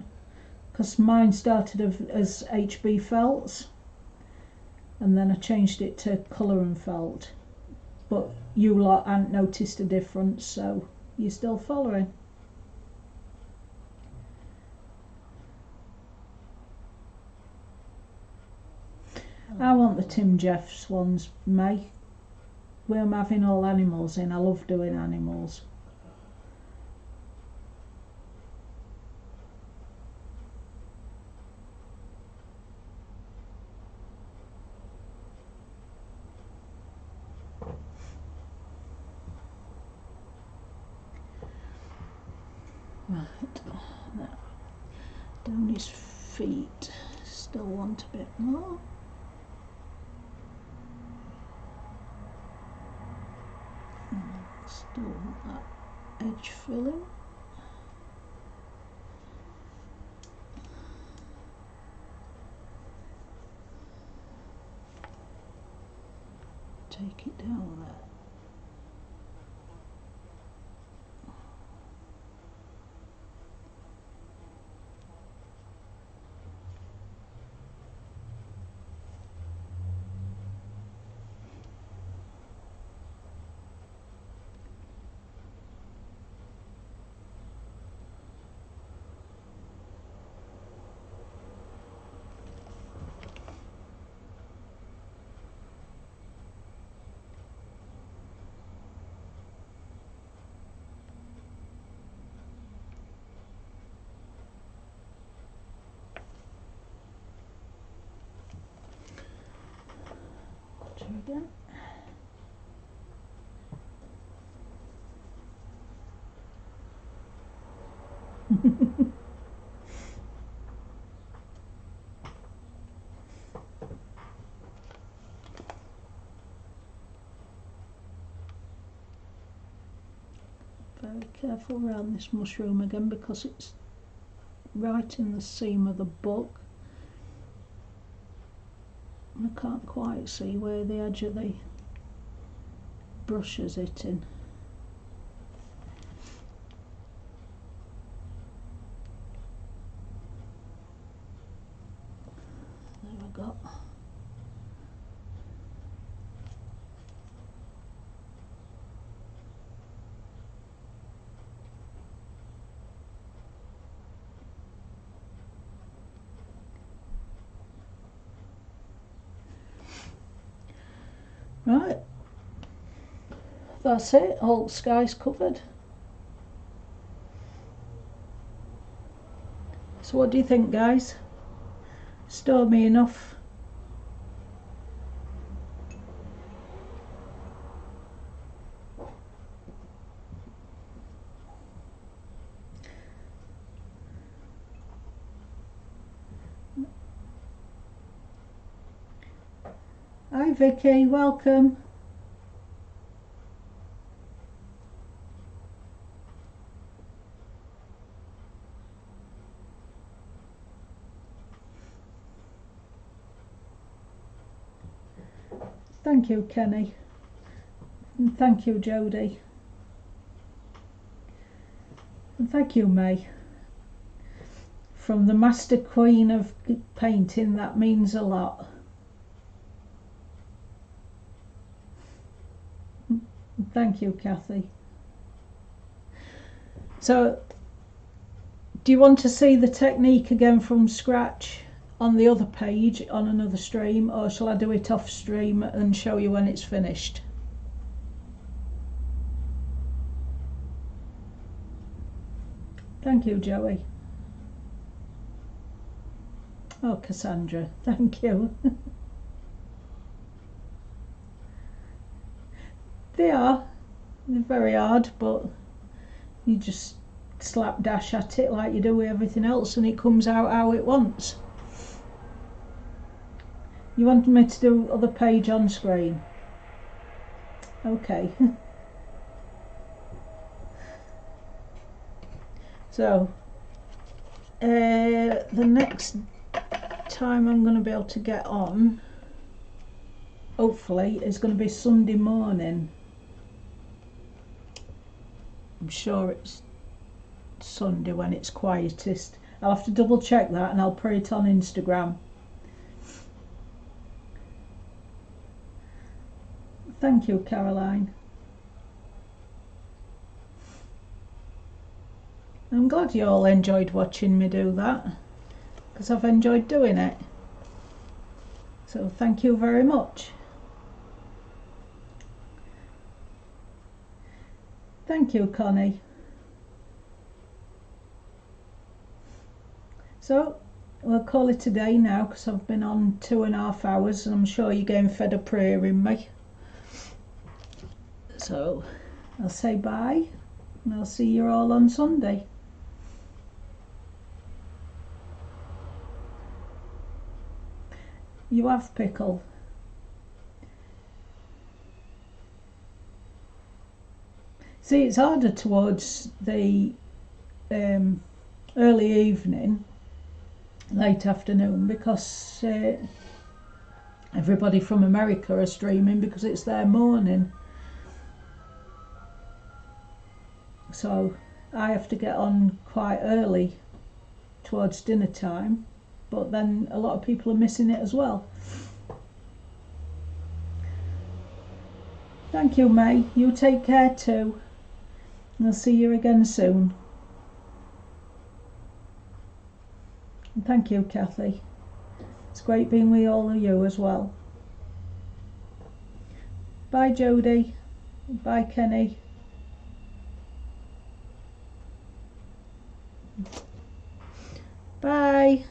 A: Because mine started as HB Felts, and then I changed it to Colour and Felt. But you lot hadn't noticed a difference, so you're still following. I want the Tim Jeffs ones, May. Where I'm having all animals in. I love doing animals. Right, now down his feet, still want a bit more. Still want that edge filling. Take it down there. Again. Very careful around this mushroom again because it's right in the seam of the book. I can't quite see where the edge of the brush is hitting. There we go. Right, that's it, all sky's covered. So what do you think, guys? Stormy enough? Hi Vicky, welcome. Thank you, Kenny. And thank you, Jodie. And thank you, May. From the Master Queen of Painting, that means a lot. Thank you, Kathy. So, do you want to see the technique again from scratch on the other page on another stream, or shall I do it off stream and show you when it's finished? Thank you, Joey. Oh, Cassandra, thank you. They're very hard, but you just slapdash at it like you do with everything else and it comes out how it wants. You wanted me to do other page on screen? Okay. So the next time I'm going to be able to get on, hopefully, is going to be Sunday morning. I'm sure it's Sunday when it's quietest. I'll have to double check that and I'll put it on Instagram. Thank you, Caroline. I'm glad you all enjoyed watching me do that, because I've enjoyed doing it. So thank you very much. Thank you, Connie. So we'll call it a day now, because I've been on 2.5 hours and I'm sure you're getting fed up hearing me. So I'll say bye and I'll see you all on Sunday. You have pickle. See, it's harder towards the early evening, late afternoon, because everybody from America are streaming because it's their morning. So I have to get on quite early towards dinner time, but then a lot of people are missing it as well. Thank you, May. You take care too. And I'll see you again soon. And thank you, Kathy. It's great being with all of you as well. Bye, Jodie. Bye, Kenny. Bye.